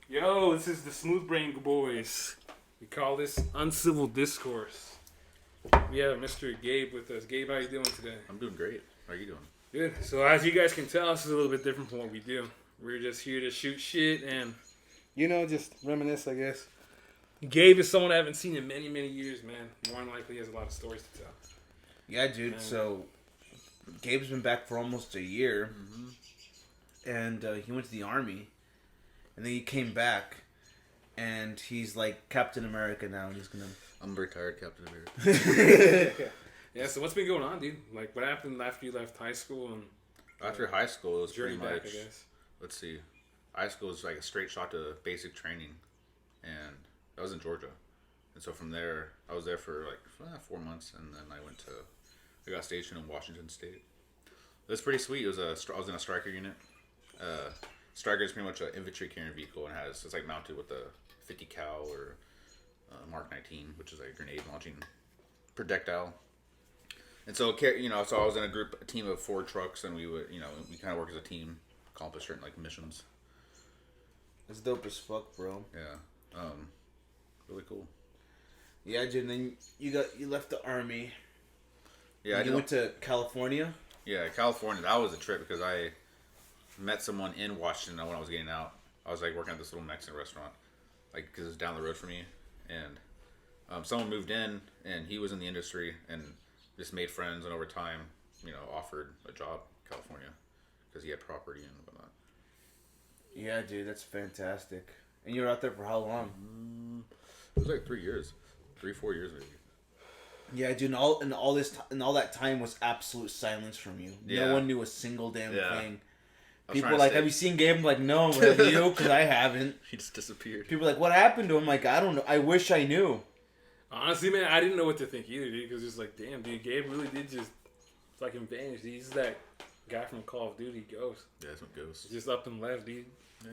Yo, this is the Smooth Brain Boys. We call this Uncivil Discourse. We have Mr. Gabe with us. Gabe, how you doing today? I'm doing great. How are you doing? Good. So as you guys can tell, this is a little bit different from what we do. We're just here to shoot shit and, just reminisce, I guess. Gabe is someone I haven't seen in many, many years, man. More than likely, he has a lot of stories to tell. Yeah, dude. Man. So, Gabe's been back for almost a year. And he went to the Army. And then he came back. And he's like Captain America now. And he's going to... I'm retired Captain America. Yeah, so what's been going on, dude? Like, what happened after you left high school? And After high school, it was journey pretty much... back, I guess. Let's see. High school was like a straight shot to basic training. And I was in Georgia. And so from there, I was there for like 4 months. And then I got stationed in Washington State. It was pretty sweet. I was in a striker unit. Striker is pretty much an infantry carrying vehicle, and it's like mounted with a 50 cal or Mark 19, which is like a grenade launching projectile. And so so I was in a team of 4 trucks, and we would we kind of work as a team, accomplish certain like missions. It's dope as fuck, bro. Yeah, really cool. Yeah, dude. And then you left the Army. Yeah, you went to California. Yeah, California. That was a trip because I met someone in Washington when I was getting out. I was like working at this little Mexican restaurant, like because it's down the road from me, and someone moved in, and he was in the industry, and just made friends, and over time, offered a job in California because he had property and whatnot. Yeah, dude, that's fantastic. And you were out there for how long? It was like 3 years, 4 years maybe. Yeah, dude, and all that time was absolute silence from you. Yeah. No one knew a single damn thing. People trying were to like, stay- "Have you seen Gabe?" I'm like, "No, have you?" Because I haven't. He just disappeared. People are like, "What happened to him?" I'm like, "I don't know. I wish I knew." Honestly, man, I didn't know what to think either, dude. Because it's like, damn, dude, Gabe really did just fucking vanish. Dude. He's that guy from Call of Duty, Ghost. Yeah, that's what goes. Just up and left, dude. Yeah.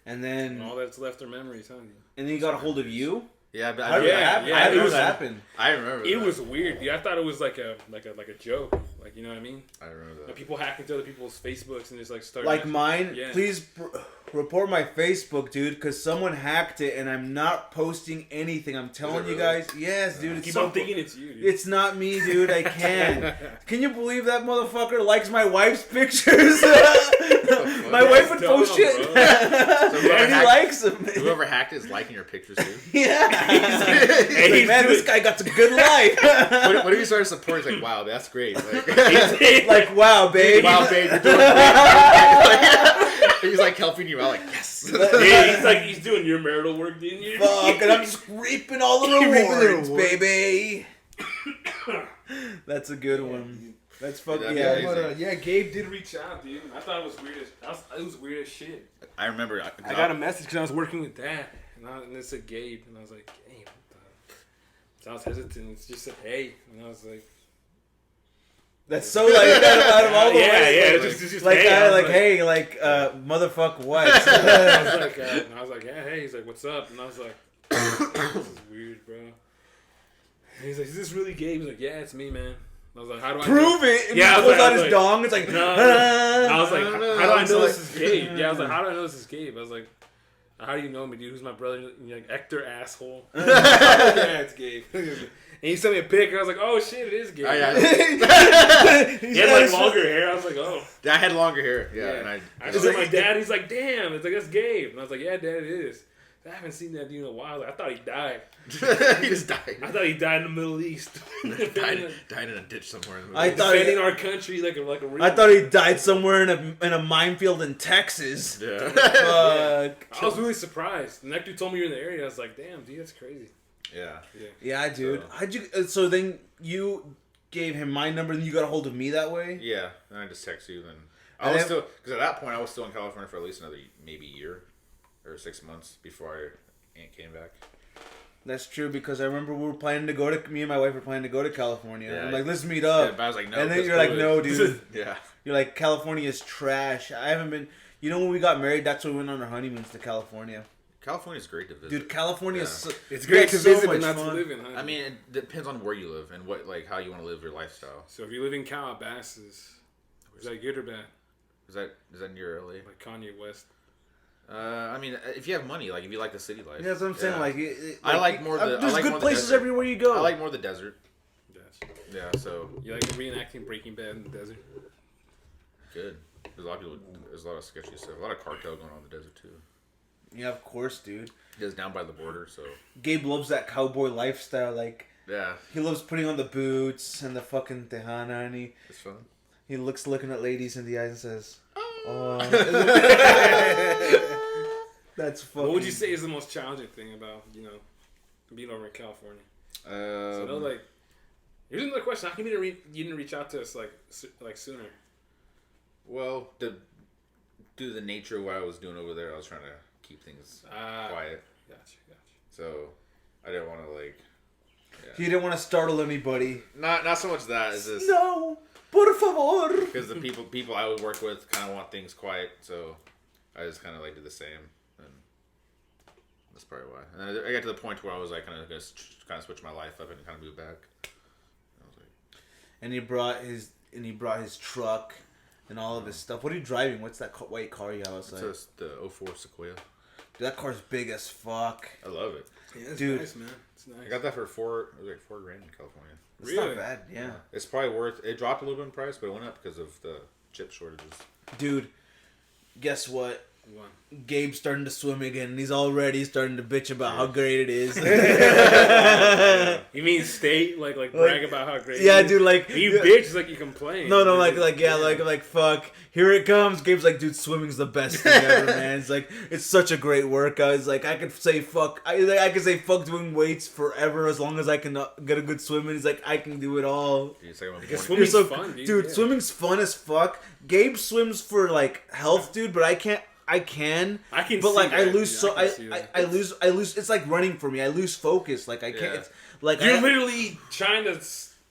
And And then, all that's left are memories, huh? Dude? and then he got a hold of you. Yeah, but How did that happen? yeah, How did it was- that happen? I remember. It that. was weird, dude. I thought it was like a joke. Like, you know what I mean? I remember that. Like people hack into other people's Facebooks and just like start Like mine. Yeah. Please report my Facebook, dude, because someone hacked it, and I'm not posting anything. I'm telling you really? guys. Yes, dude. It's keep so on thinking it's you, dude. It's not me, dude. I can't. Can you believe that motherfucker likes my wife's pictures? My wife would dumb, post shit, bro. and he likes them. Whoever hacked it is liking your pictures too. Yeah. He's like, man, this guy got a good life. What if you started supporting? It's like, wow, that's great. Like, wow, babe. Wow, babe, you're doing great. He's like helping you out, like, yes. Yeah, he's doing your marital work, didn't you? Fuck, and I'm just reaping all the rewards, baby. That's a good one. That's fucking Yeah, yeah. amazing. But Gabe did reach out, dude. I thought it was weird it was weird as shit. I remember. I got a message because I was working with Dad, and it said Gabe, and I was like, Gabe. So I was hesitant. It just said, hey, and I was like, That's so like out of all the ways. it's just Like, hey. I was hey, motherfuck what? I was like, yeah, hey. He's like, what's up? And I was like, this is weird, bro. And he's like, is this really Gabe? He's like, yeah, it's me, man. I was like, how do I Prove know? it. And Yeah, he I was pulls like- out his dong. It's like, No. I was like, No, how no, do I it's know like- this is Gabe? Yeah, I was like, how do I know this is Gabe? I was like, how do you know me, dude? Who's my brother? And you're like, Hector, asshole. Yeah, it's Gabe. And he sent me a pic, and I was like, oh shit, it is Gabe. Oh, yeah. He had like longer hair. I was like, oh. I had longer hair. Yeah, and I showed my dad. He's like, damn. It's like, that's Gabe. And I was like, yeah, Dad, it is. I haven't seen that dude in a while. I thought he died. he just died. I thought he died in the Middle East. died in a ditch somewhere. In the I middle. thought Defending our country like a real. I thought he died somewhere in a minefield in Texas. Yeah. Fuck. I was really surprised. The next dude told me you're in the area. I was like, damn, dude, that's crarazy. Yeah. Yeah, dude. So then you gave him my number, and you got a hold of me that way? Yeah. And I just text you. Then I was still, because at that point I was still in California for at least another maybe year or 6 months before Aunt came back. That's true, because I remember me and my wife were planning to go to California. Yeah. I'm like, let's meet up. Yeah, but I was like, no. And then 'cause you're like, COVID. no, dude. Yeah. You're like, California is trash. I haven't been. You know, when we got married, that's when we went on our honeymoons to California. California's great to visit. Dude, California is so, It's great to so visit, much but not to fun. live in, huh? I mean, it depends on where you live and how you want to live your lifestyle. So if you live in Calabasas, is that good or bad? Is that near LA? Like Kanye West. I mean, if you have money, like if you like the city life. Yeah, that's what I'm saying. Yeah. Like, I like more the. There's I like good more places the everywhere you go. I like more the desert. Yes. Yeah, so You like reenacting Breaking Bad in the desert? good. There's a lot of people. There's a lot of sketchy stuff. A lot of cartel going on in the desert too. Yeah, of course, dude. It's down by the border, so Gabe loves that cowboy lifestyle. Like, yeah, he loves putting on the boots and the fucking tejana, and it's fun. he looking at ladies in the eyes and says, "Oh." That's fucking... What would you say is the most challenging thing about, being over in California? So, like, here's another question. How come you didn't reach out to us, like sooner? Well, due to the nature of what I was doing over there, I was trying to keep things quiet. Gotcha. So, I didn't want to, like... Yeah. You didn't want to startle anybody. Not so much that. It's just... No! Por favor! Because the people I would work with kind of want things quiet, so I just kind of, like, did the same. And that's probably why. And then I got to the point where I was, like, kind of switch my life up and kind of move back. I was like... And he brought his truck and all of his stuff. What are you driving? What's that white car you have outside? It's the 04 Sequoia. Dude, that car's big as fuck. I love it. Yeah, it's Dude. nice, man. It's nice. I got that for $4 grand in California. It's Really? not bad, yeah. It's probably worth... It dropped a little bit in price, but it went up because of the chip shortages. Dude, guess what? One. Gabe's starting to swim again, and he's already starting to bitch about how great it is. You mean state? Like brag about how great Yeah, it is? dude, like... When you bitch, it's like you complain. No, like, fuck. Here it comes. Gabe's like, dude, swimming's the best thing ever, man. It's like, it's such a great workout. It's like, I could say fuck. I could say fuck doing weights forever as long as I can get a good swim in. He's like, I can do it all. Because swimming's fun, dude. Dude, Yeah. swimming's fun as fuck. Gabe swims for, like, health, dude, but I can, but like see I that, lose dude. so I can see that. I lose. It's like running for me. I lose focus. Like I can't. Yeah. It's like You're literally trying to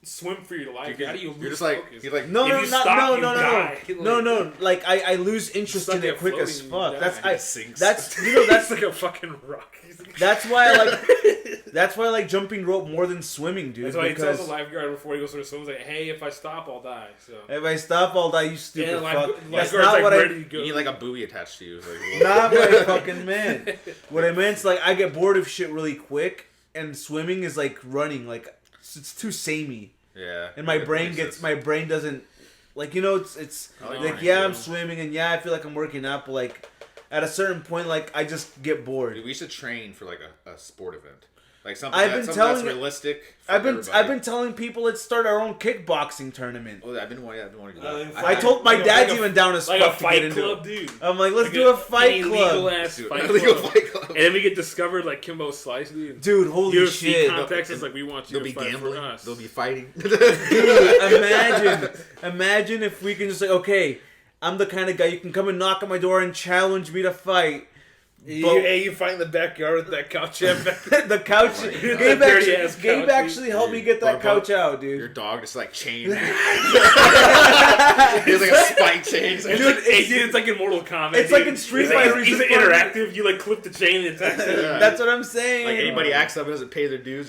swim for your life. How do you lose You're just like... focus? You're like... No, If no, you not, stop, no, you no, die. no, no. Like I lose interest Stuck in it there quick as floating, fuck. you die. That's Sinks. that's That's like a fucking rock. that's why I like that's why I like jumping rope more than swimming, dude. That's why he tells because the lifeguard before he goes for the swim, he's like, "Hey, if I stop, I'll die." So. if I stop, I'll die. You stupid Yeah, fuck. That's lifeguard's not like what ready I. to go. You need like a buoy attached to you. Like, Not what I fucking meant. What I meant is like I get bored of shit really quick, and swimming is like running. Like it's too samey. yeah. And my brain doesn't like it's I like like running, yeah too. I'm swimming and yeah I feel like I'm working out, but like at a certain point like I just get bored. Dude, we should train for like a sport event. Like something, I've been that's realistic. For I've everybody. been telling people let's start our own kickboxing tournament. Oh, I've been wanting to do that. I told my dad's even down as like fuck a to get fight into club, it. dude. I'm like let's Like do a fight illegal club, ass Dude, fight illegal club. fight club. And then we get discovered like Kimbo Slice, dude. dude. Holy UFC shit! context is like we want you They'll to be fight gambling. for us. They'll be fighting. Dude, imagine if we can just like okay, I'm the kind of guy you can come and knock on my door and challenge me to fight. You fight in the backyard with that couch. The couch. Oh my God. Gabe Dirty ass couch, actually helped me get that couch out, dude. Your dog just like chained. He has like a spike chain. Dude, it's like in Mortal Kombat. It's like in Street Fighter. He's interactive. You like clip the chain and attack him. Yeah. That's what I'm saying. Like anybody acts up and doesn't pay their dues.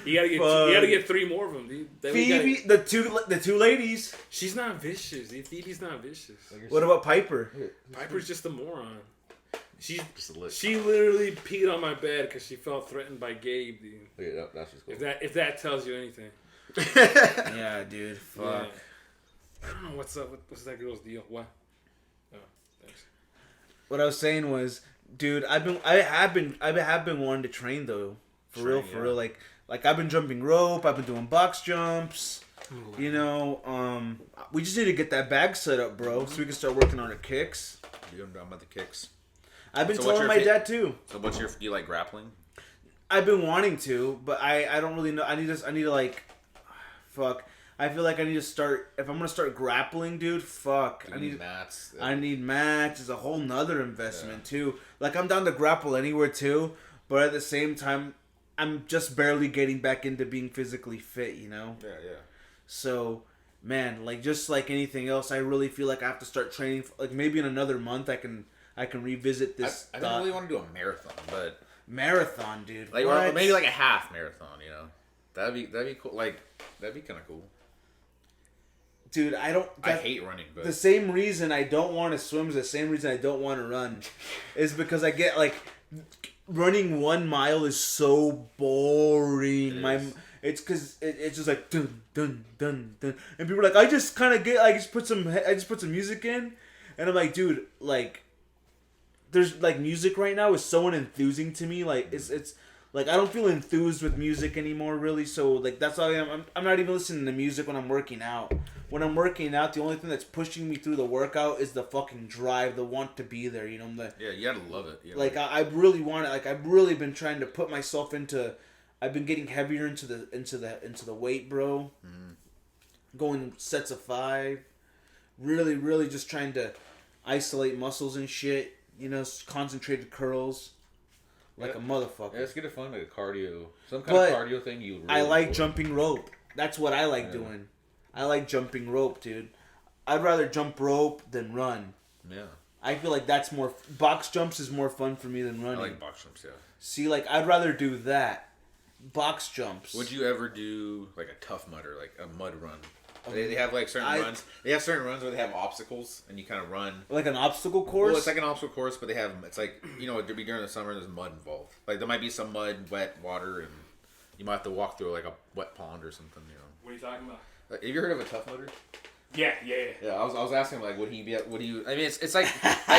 You gotta get 3 more of them, dude. Then we Phoebe, the two ladies. she's not vicious. Dude. Phoebe's not vicious. What about Piper? Piper's just a moron. Just a list. She literally peed on my bed because she felt threatened by Gabe, dude. Yeah, that's just cool. If that tells you anything. Yeah, dude. Fuck. Yeah. I don't know what's up. What's that girl's deal? What? Oh, thanks. What I was saying was, dude, I have been wanting to train though. For real. Like I've been jumping rope. I've been doing box jumps. You know, we just need to get that bag set up, bro, so we can start working on our kicks. You're down about the kicks. I've been So what's telling your my dad too. So do you like grappling? I've been wanting to, but I don't really know. I need to like, fuck. I feel like I need to start. If I'm gonna start grappling, dude, fuck. You need mats. I need mats. It's a whole nother investment too. Like I'm down to grapple anywhere too, but at the same time, I'm just barely getting back into being physically fit. You know. Yeah. So, man, like just like anything else, I really feel like I have to start training. Like maybe in another month, I can revisit this. I don't really want to do a marathon, but marathon, dude. like What? or maybe like a half marathon. You know, that'd be cool. Like that'd be kind of cool. dude, I hate running, but the same reason I don't want to swim is the same reason I don't want to run, is because I get like running 1 mile is so boring. It's because it's just like dun dun dun dun, and people are like, I just put some music in, and I'm like, dude, like, there's like music right now is so unenthusing to me. Like it's like I don't feel enthused with music anymore, really. So like that's why I'm not even listening to music when I'm working out. When I'm working out, the only thing that's pushing me through the workout is the fucking drive, the want to be there. You know, you gotta love it. You know? Like I really want it. Like I've really been trying to put myself into. I've been getting heavier into the weight, bro. Mm-hmm. Going sets of 5. Really, really just trying to isolate muscles and shit. You know, concentrated curls. Like a motherfucker. Yeah, let's get it fun, like a cardio. Some kind of cardio thing you really I like jumping rope. That's what I like doing. I like jumping rope, dude. I'd rather jump rope than run. Yeah. I feel like that's more... Box jumps is more fun for me than running. I like box jumps, yeah. See, like, I'd rather do that. Box jumps. Would you ever do, like, a Tough Mudder, like a mud run? They have, like, certain runs. They have certain runs where they have obstacles, and you kind of run. Like an obstacle course? Well, it's like an obstacle course, but they have... It's like, you know, it'd be during the summer, there's mud involved. Like, there might be some mud, wet water, and you might have to walk through, like, a wet pond or something, you know. What are you talking about? Like, have you heard of a Tough Mudder? Yeah. I was asking, like, would he be... Would you... I mean, it's like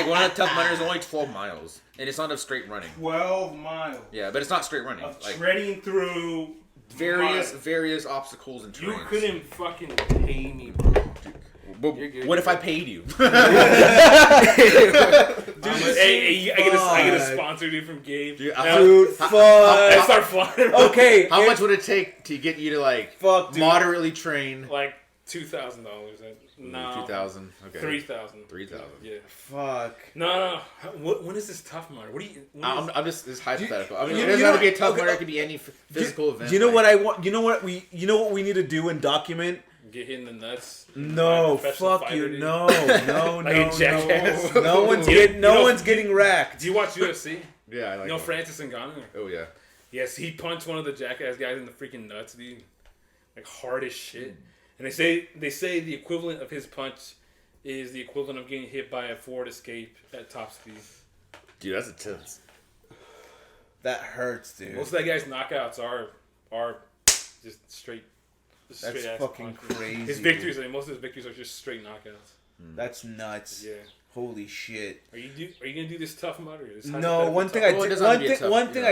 one of the Tough Mudders is only 12 miles, and it's not of straight running. 12 miles. Yeah, but it's not straight running. Of like, treading through... Various obstacles and terrains. You couldn't fucking pay me, bro. But what if I paid you? Dude, hey, I get a sponsor, dude, from Gabe. Dude, fuck. I start flying. Okay. How much would it take to get you to, like, moderately train? Like $2,000. No. 2,000. Okay. 3,000. 3,000. Yeah. Fuck. No. When is this Tough Mudder? What do you? I'm just. It's hypothetical. I mean, it doesn't have to be a Tough Mudder. It could be any physical event. Do you know what I want? You know what we need to do and document? Get hit in the nuts. No, fuck you. Dude. No. Like jackass. No one's getting racked. Do you watch UFC? Yeah, I like. You know Francis Ngannou? Oh yeah. Yes, he punched one of the jackass guys in the freaking nuts, dude. Like hard as shit. And they say the equivalent of his punch is the equivalent of getting hit by a Ford Escape at top speed. Dude, that's intense. That hurts, dude. Most of that guy's knockouts are just straight. That's fucking crazy. His victories, most of his victories are just straight knockouts. That's nuts. Yeah. Holy shit. Are you gonna do this Tough Mudder? No. One thing I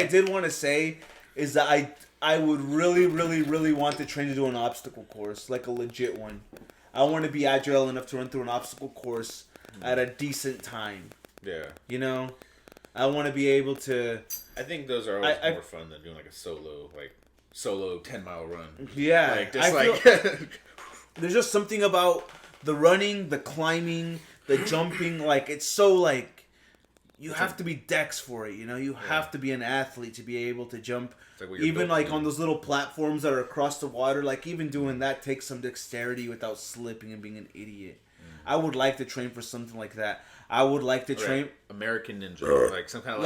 did want to say is that I would really, really, really want to train to do an obstacle course, like a legit one. I want to be agile enough to run through an obstacle course at a decent time. Yeah. You know, I want to be able to. I think those are always more fun than doing like a solo 10-mile run. Yeah. There's just something about the running, the climbing, the jumping. Like it's so like you have to be dex for it. You know, you have to be an athlete to be able to jump. Even like on those little platforms that are across the water, like even doing that takes some dexterity without slipping and being an idiot. I would like to train for something like that. I would like to train American Ninja, like some kind of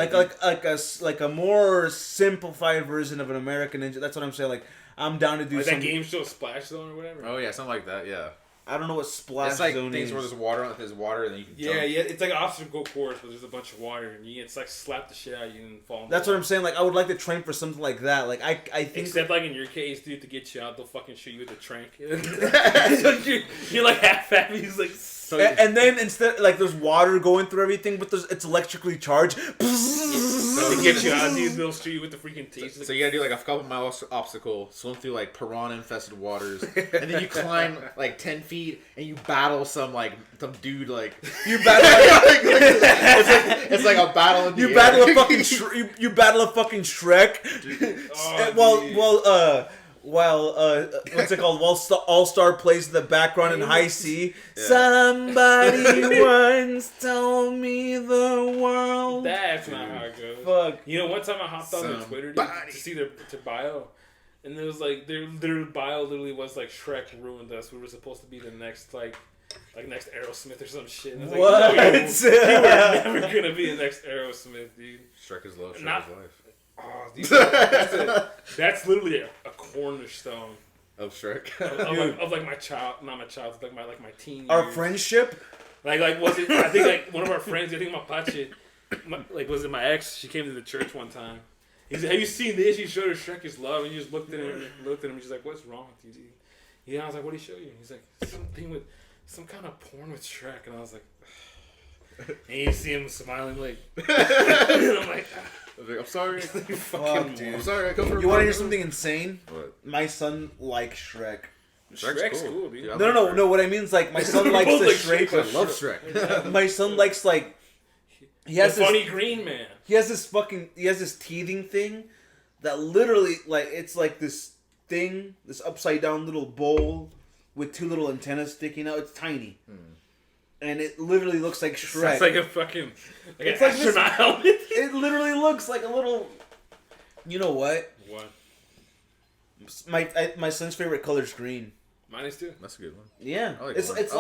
like a more simplified version of an American Ninja. That's what I'm saying. Like I'm down to do that game show Splash Zone or whatever. Oh yeah, something like that. Yeah. I don't know what Splash Zone is. It's like things where there's water and then you can jump. Yeah, it's like an obstacle course, but there's a bunch of water and it's like slap the shit out of you and fall. That's what I'm saying. Like I would like to train for something like that. Like I think. Except like in your case, dude, to get you out, they'll fucking shoot you with a trank. you're like half happy. He's like. And then instead, like there's water going through everything, but it's electrically charged. To get you out, dude, they'll shoot you with the freaking teeth. So you gotta do like a couple miles obstacle, swim through like piranha infested waters, and then you climb like 10 feet and you battle some dude like you battle. It's like a battle in the air. Battle a fucking you battle a fucking Shrek. While what's it called? While All-Star plays in the background in high C. Yeah. Somebody once told me the world. That's not how it goes. Fuck. You know, one time I hopped on their Twitter to see their bio, and it was like their bio literally was like Shrek ruined us. We were supposed to be the next like next Aerosmith or some shit. And I was what? Like, no, you were never gonna be the next Aerosmith, dude. Shrek is love. Shrek is life. Oh, dude, that's literally a cornerstone Of Shrek. of like my child, not my child, like my teen. Our years. friendship. Like was it? I think like one of our friends. I think was it my ex? She came to the church one time. He said, "Have you seen this?" He showed her Shrek Is Love, and he just looked at him. She's like, "What's wrong with you, dude?" Yeah, I was like, "What did he show you?" He's like, "Something with some kind of porn with Shrek," and I was like, and you see him smiling like, and I'm like. I'm sorry. Fuck, dude. I'm sorry. I come from. You want to hear something insane? What? My son likes Shrek. Shrek's cool, dude. Yeah, No. What I mean is like my son likes the Shrek. I love Shrek. My son likes like he has the funny green man. He has this teething thing that literally like it's like this thing, this upside down little bowl with two little antennas sticking out. It's tiny. And it literally looks like Shrek. It's like a fucking it's an like astronaut helmet. It literally looks like a little. You know what? What? My son's favorite color is green. Mine is too. That's a good one. Yeah, I like it's orange.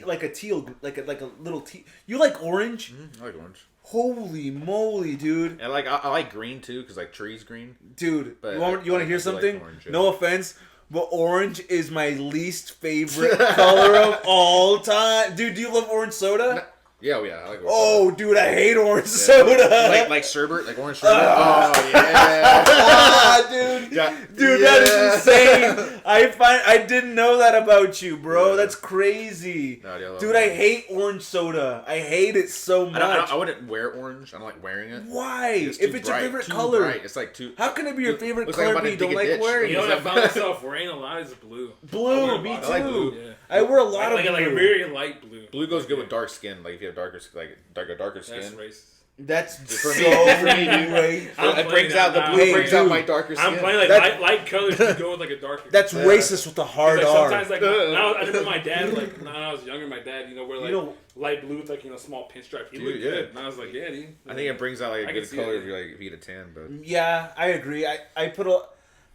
like a teal like a little teal. You like orange? I like orange. Holy moly, dude! And like I like green too because like trees green. Dude, But you want to hear something? Like orange, yeah. No offense, but orange is my least favorite color of all time. Dude, do you love orange soda? Yeah, I like orange Oh, soda. dude, I hate orange soda. Like sherbet, like orange sherbet. Oh yeah, dude. Yeah. Dude, that is insane. I didn't know that about you, bro. That's crazy. No, yeah, Dude, I hate orange soda. I hate it so much. I wouldn't wear orange. I don't like wearing it. Why? If It's your favorite color. bright. It's like too. How can it be your favorite looks like color I'm but about you to don't dig a like ditch. wearing You know it? what I found myself wearing a lot is blue. Blue, me too. I like blue. Yeah. I wear a lot like of blue. a very light blue. Blue goes good with dark skin. Like if you have darker skin. That's skin. racist. That's For so me. great. It brings out the blue. Hey, brings out dude. my darker skin. I'm playing like That- light colors to go with like a darker. That's racist with a hard like R. sometimes like I remember my dad like when I was younger, my dad wear like You know- light blue with like small pinstripe. He Dude, looked yeah. good, and I was like, yeah, dude. I think it brings out like I a can good see color it. if you get a tan. But Yeah, I agree. I put a,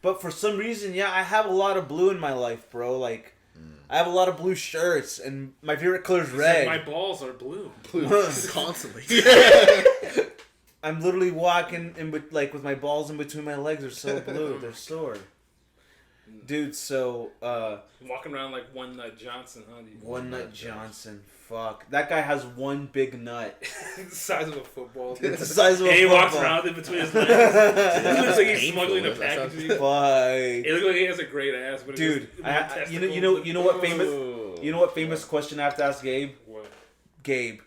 but for some reason, yeah, I have a lot of blue in my life, bro. Like, I have a lot of blue shirts, and my favorite color is red. My balls are blue. constantly. I'm literally walking with my balls in between my legs are so blue. They're sore. Dude, so Walking around like One Nut Johnson, huh? Dude? One Nut Johnson, fuck. That guy has one big nut. the size of a football. It's the size of a And he walks football. around in between his legs. It looks like he's Painful. smuggling a That package. sounds- Dude. Fuck. It looks like he has a great ass, but Dude, you know what famous question I have to ask Gabe? What? Gabe,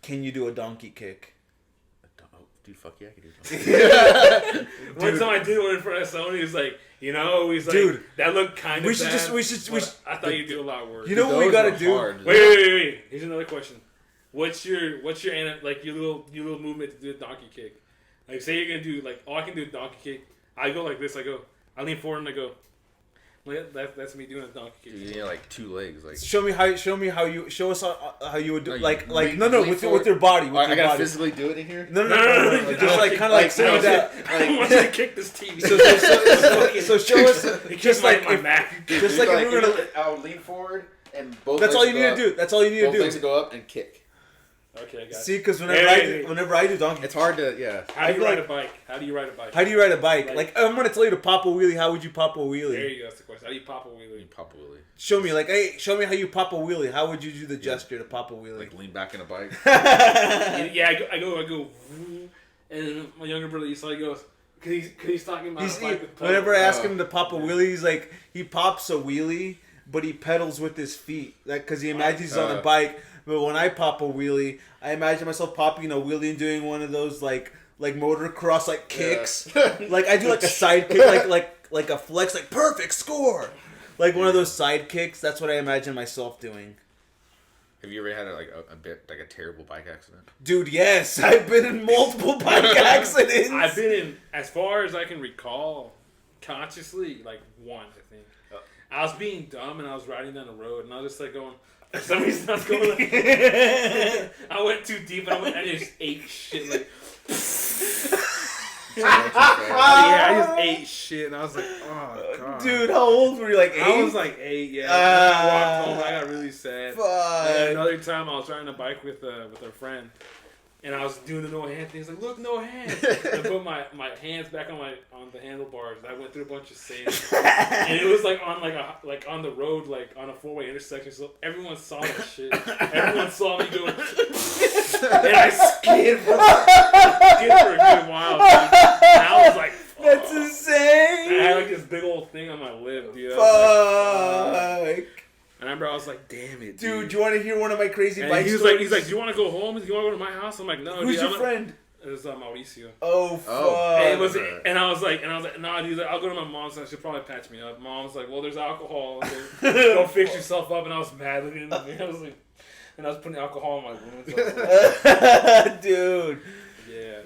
can you do a donkey kick? Dude, fuck yeah, I can do that. One time I did one in front of someone, he was like, Dude, that looked kind of we should bad. just- we should- but I thought you'd do a lot worse. You know what we Those gotta were do? hard. Wait. Here's another question. What's your like your little movement to do a donkey kick? Like say you're gonna do like I can do a donkey kick. I go like this. I lean forward and I go. Like, that's me doing a donkey kick. Dude, you need like 2 legs. Like Show us how you would do No, with lean forward. your body. With I your gotta body. physically do it in here. No. No. Just like kind of like say that. I want you to kick this TV. So show us It just kicks my like if, Mac. just like if we were gonna. I'll lean forward and both. That's legs all you go need up. to do. That's all you need to Both legs do. go up and kick. Okay, I got it. See, because Hey. whenever I do donkey, It's hard to How do you I ride feel a bike? How do you ride a bike? How do you ride a bike? Like- Like I'm gonna tell you to pop a wheelie. How would you pop a There wheelie? you go. That's the question. How do you pop a wheelie? pop a wheelie. Show me, like, hey, show me how you pop a wheelie. How would you do the gesture to pop a wheelie? Like lean back in a bike. Yeah, I go, woo, and my younger brother, he goes, cause he's talking about a bike with pedals. Whenever I ask him to pop a wheelie, he's like, he pops a wheelie, but he pedals with his feet. Because he imagines he's on a bike. But when I pop a wheelie, I imagine myself popping a wheelie and doing one of those like motocross like kicks. Like I do like a side kick, like a flex, like perfect score. Like one of those side kicks. That's what I imagine myself doing. Have you ever had a terrible bike accident? Dude, yes, I've been in multiple bike accidents. I've been in, as far as I can recall, consciously, like one, I think. I was being dumb and I was riding down the road and I was just like going, for some reason I was going like, I went too deep and I just ate shit like, yeah, I just ate shit and I was like, oh god. Dude, how old were you? Like 8? I was like 8, yeah. I walked home, I got really sad. Fuck. And another time I was riding a bike with a friend And I was doing the no hand thing. He's like, look, no hands. I put my hands back on the handlebars. I went through a bunch of sand, and it was like on the road, like on a 4-way intersection. So everyone saw that shit. Everyone saw me go, and I skid for a good while. Dude. And I was like, fuck. That's insane. And I had like this big old thing on my lip, dude. Fuck. I remember I was like, damn it, dude. Do you want to hear one of my crazy and bike he's stories? He's like, do you want to go home? Do you want to go to my house? I'm like, no. Who's dude, your friend? It was Mauricio. Oh fuck! And I was like, nah, dude. I'll go to my mom's house. She'll probably patch me up. Mom's like, well, there's alcohol. Go fix yourself up. And I was mad looking at me. I was like, and I was putting alcohol in my wounds. Dude. Yeah.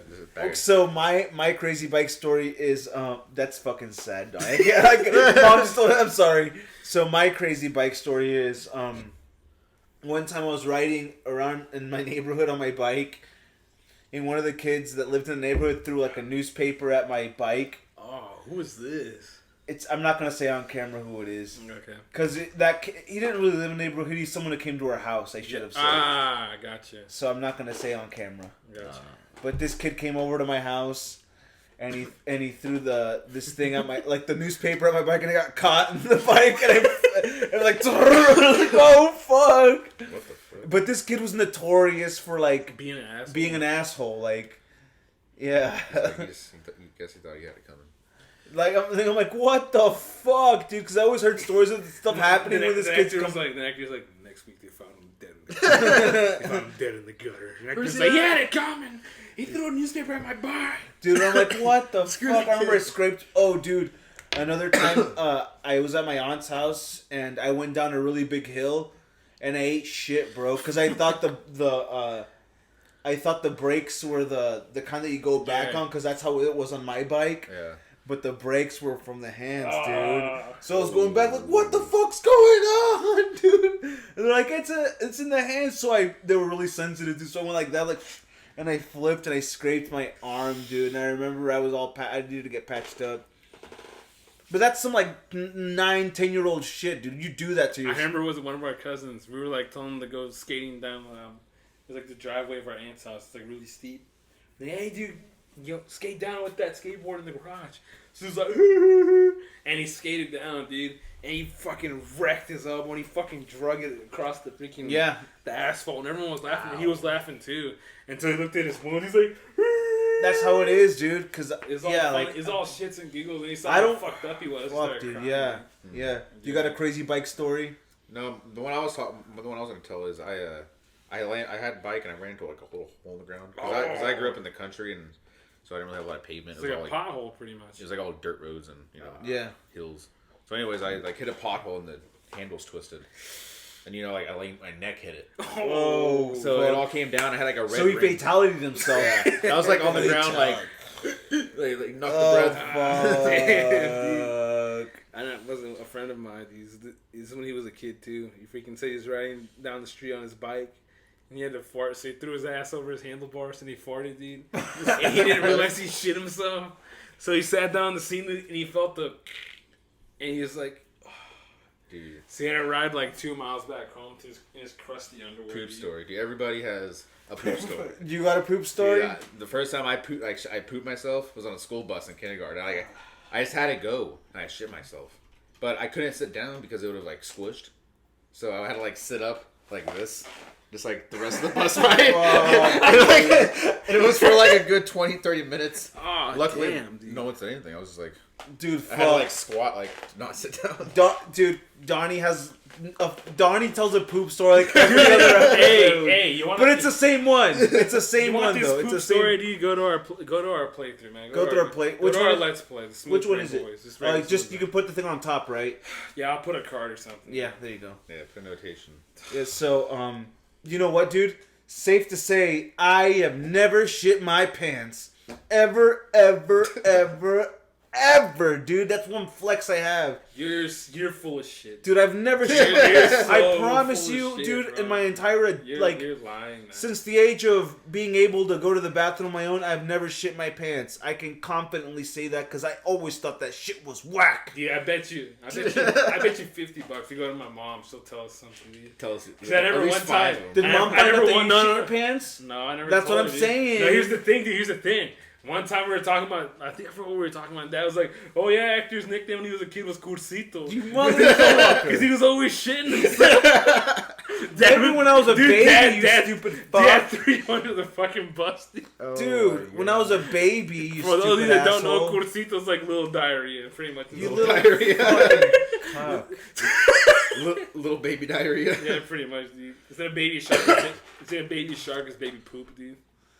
So my crazy bike story is that's fucking sad. I'm sorry. So my crazy bike story is one time I was riding around in my neighborhood on my bike, and one of the kids that lived in the neighborhood threw like a newspaper at my bike. Oh, who is this? I'm not gonna say on camera who it is. Okay. Because he didn't really live in the neighborhood. He's someone who came to our house. I should have said. Ah, gotcha. So I'm not gonna say on camera. Gotcha. But this kid came over to my house, and he threw this thing at my the newspaper at my bike, and I got caught in the bike, and I like oh fuck. What the fuck? But this kid was notorious for being an asshole. Yeah. I guess he thought he had it coming. I'm like, what the fuck, dude? Because I always heard stories of stuff happening when this kid was like, the actor's like, next week they found him dead in the gutter. They found him dead in the gutter. And the actor's like, he had it coming. He threw a newspaper at my bike. Dude, I'm like, what the fuck? I remember I scraped. Oh, dude. Another time, I was at my aunt's house, and I went down a really big hill, and I ate shit, bro. Because I thought the brakes were the kind that you go back on, because that's how it was on my bike. Yeah. But the brakes were from the hands, dude. So I was going back like, what the fuck's going on, dude? And they're like, it's in the hands. So they were really sensitive, dude. So I went like that, and I flipped and I scraped my arm, dude. And I remember I was I needed to get patched up. But that's some 9-10-year-old shit, dude. You do that to yourself. I remember it was one of our cousins. We were telling him to go skating down. It was the driveway of our aunt's house. It's really steep. And, hey, dude, skate down with that skateboard in the garage. So he was like, and he skated down, dude. And he fucking wrecked his elbow, and he fucking drug it across the freaking the asphalt, and everyone was laughing, and he was laughing too. Until he looked at his wound, he's like, that's how it is, dude. Cause it's all shits and giggles, and he saw how fucked up he was. Fuck, dude. Crying. Yeah. You got a crazy bike story? No, the one I was gonna tell is I had a bike and I ran into a little hole in the ground. Cause I grew up in the country, and so I didn't really have a lot of pavement. It's like a pothole, pretty much. It was all dirt roads and hills. So anyways, I hit a pothole and the handles twisted. And my neck hit it. Oh, so it all came down. I had a red. So he fatality'd himself. I was on the ground knocked the breath. Fuck. And wasn't a friend of mine. He's when he was a kid too. He freaking said he was riding down the street on his bike, and he had to fart. So he threw his ass over his handlebars and he farted, dude. And he didn't realize he shit himself. So he sat down the scene and he felt and he was like. Dude. So he had to ride 2 miles back home to his crusty underwear. Poop story. Dude, everybody has a poop story. You got a poop story? Dude, the first time I pooped myself was on a school bus in kindergarten. I just had to go, and I shit myself. But I couldn't sit down because it would have squished. So I had to sit up like this. Just the rest of the bus ride. And it was for a good 20-30 minutes. Oh, luckily, damn, dude. No one said anything. I was just dude, fuck. I had to squat, to not sit down. Dude, Donnie tells a poop story every other episode. Hey, you want? But it's the same one. It's the same one though. It's the same story. Do you go to our playthrough, man? Go through our play. Which one? Our Let's Play. Which one is it? Just you can put the thing on top, right? Yeah, I'll put a card or something. Yeah, there you go. Yeah, put a notation. Yeah. So, you know what, dude? Safe to say, I have never shit my pants. Ever, ever, dude. That's one flex I have. You're full of shit. Dude, I've never You're shit. so I promise full of you, shit, dude, bro. in my entire, You're lying, man. since the age of being able to go to the bathroom on my own, I've never shit my pants. I can confidently say that because I always thought that shit was whack. Yeah, I bet you $50 if you go to my mom, she'll tell us something. Dude. Tell us. Cause I never one time. Did mom find out that you shit your pants? No, I never. That's told what I'm her, dude. saying. No, here's the thing, dude. Here's the thing. One time we were talking about, I think I forgot what we were talking about. Dad was like, "Oh yeah, actor's nickname when he was a kid was Cursito." You motherfucker. Because he was always shitting himself. Maybe when I was a baby, Dad, you stupid Dad fuck. threw you under the fucking bus. Dude, when I was a baby, you For those of you stupid that don't know, asshole. Cursito's like little diarrhea, pretty much. You Little little diarrhea. fuck. Little baby diarrhea. Yeah, pretty much, dude. Instead of baby shark, it's baby poop, dude.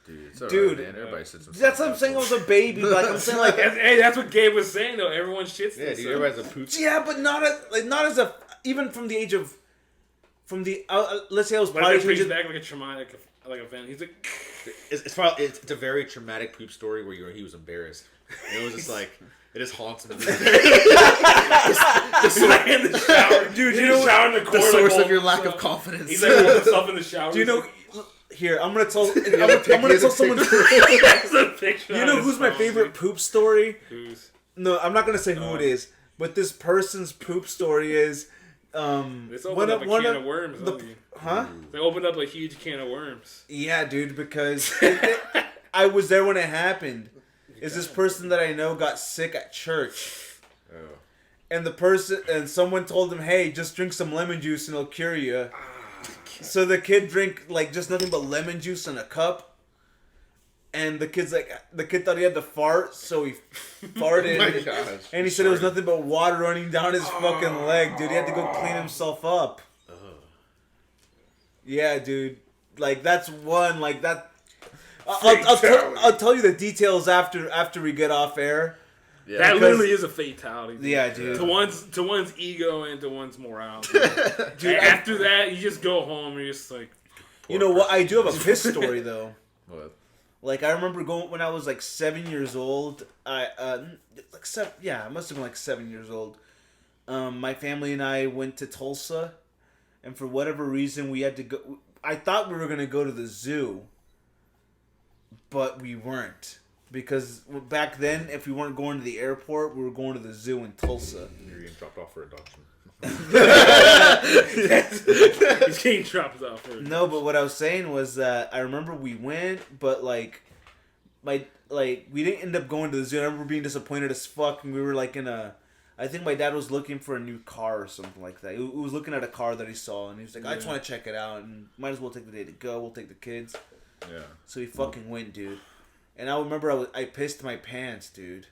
Dude, it's alright, Dude, man. Everybody sits in That's what I'm saying. I was a baby. Like I'm saying, like Hey, that's what Gabe was saying though. Everyone shits. Yeah, dude, themselves. everybody's a poop. yeah, but not as a even from the age of let's say I was But probably it brings just, back like a traumatic like event. He's like, It's a very traumatic poop story where he was embarrassed. And it was just like it just haunts him. just like in the shower, dude. You know, shower in the corner. The source like, of your lack of confidence. He's like holding himself in the shower. do you know? Here, I'm gonna tell. I'm have a gonna tell someone. That's a picture. You know who's my favorite poop story? Who's? No, I'm not gonna say who it is, but this person's poop story is. It's opened up a can of worms. Huh? They opened up a huge can of worms. Yeah, dude, because I was there when it happened. Is this person that I know got sick at church. Oh. And someone told him, "Hey, just drink some lemon juice and it'll cure you." So the kid drank like just nothing but lemon juice in a cup. And the kid thought he had the fart, so he farted. Oh my gosh. And he said it was nothing but water running down his fucking leg, dude. He had to go clean himself up. Yeah, dude. Like that's one like that. I'll tell you the details after we get off air. Yeah. That Because- literally is a fatality. Dude. Yeah, dude. To one's ego and to one's morale. Dude, after that, you just go home and you're just like. You know what? I do have a piss story though. What? Like I remember going when I was like 7 years old. I must have been like 7 years old. My family and I went to Tulsa, and for whatever reason we had to go. I thought we were gonna go to the zoo, but we weren't because back then, if we weren't going to the airport, we were going to the zoo in Tulsa. You're getting dropped off for adoption. He's getting dropped off. No, but what I was saying was that I remember we went, but like we didn't end up going to the zoo. I remember being disappointed as fuck, and we were like I think my dad was looking for a new car or something like that. He was looking at a car that he saw, and he was like, I just want to check it out, and might as well take the day to go. We'll take the kids. Yeah. So he fucking went, dude. And I remember I pissed my pants, dude.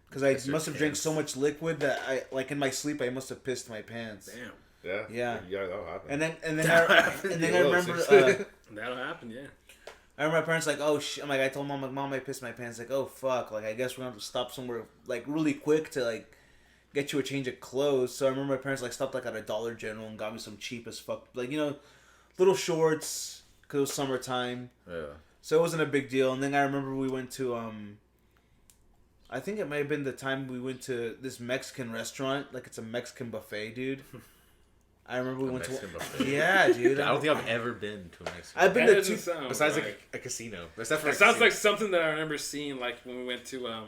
Because I must have drank so much liquid that in my sleep, I must have pissed my pants. Damn. Yeah. Yeah. Yeah, that'll happen. And then I remember That'll happen, yeah. I remember my parents like, oh shit. I'm like, I told mom, like, Mom, I pissed my pants. Like, oh fuck. Like, I guess we're gonna have to stop somewhere like really quick to like get you a change of clothes. So I remember my parents like stopped like at a Dollar General and got me some cheap as fuck, like, you know, little shorts because it was summertime. Yeah. So it wasn't a big deal. And then I remember we went to I think it might have been the time we went to this Mexican restaurant. Like it's a Mexican buffet, dude. I remember we went Mexican to buffet. Yeah, dude. I don't think I've ever been to a Mexican. I've been That to doesn't two. sound Besides like, like a casino. Except for it sounds like something that I remember seeing like when we went to it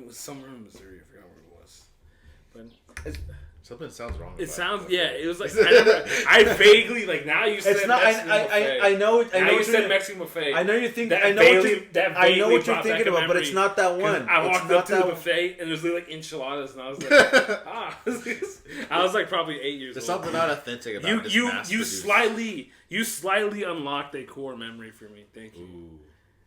was somewhere in Missouri. I forgot where it was. But something sounds wrong. it about sounds it. yeah. It was like I vaguely like now you said It's not. Mexican buffet. I know. I Now know you what said you're. Mexican buffet. I know you think. That I know what vaguely- you. that I know vaguely what you're brought back thinking a about, but it's memory. not that 'Cause one. I It's walked not up to the that one. buffet and there's like enchiladas and I was like, I was like probably 8 years There's old. something not authentic about this You slightly unlocked a core memory for me. Thank you. Ooh.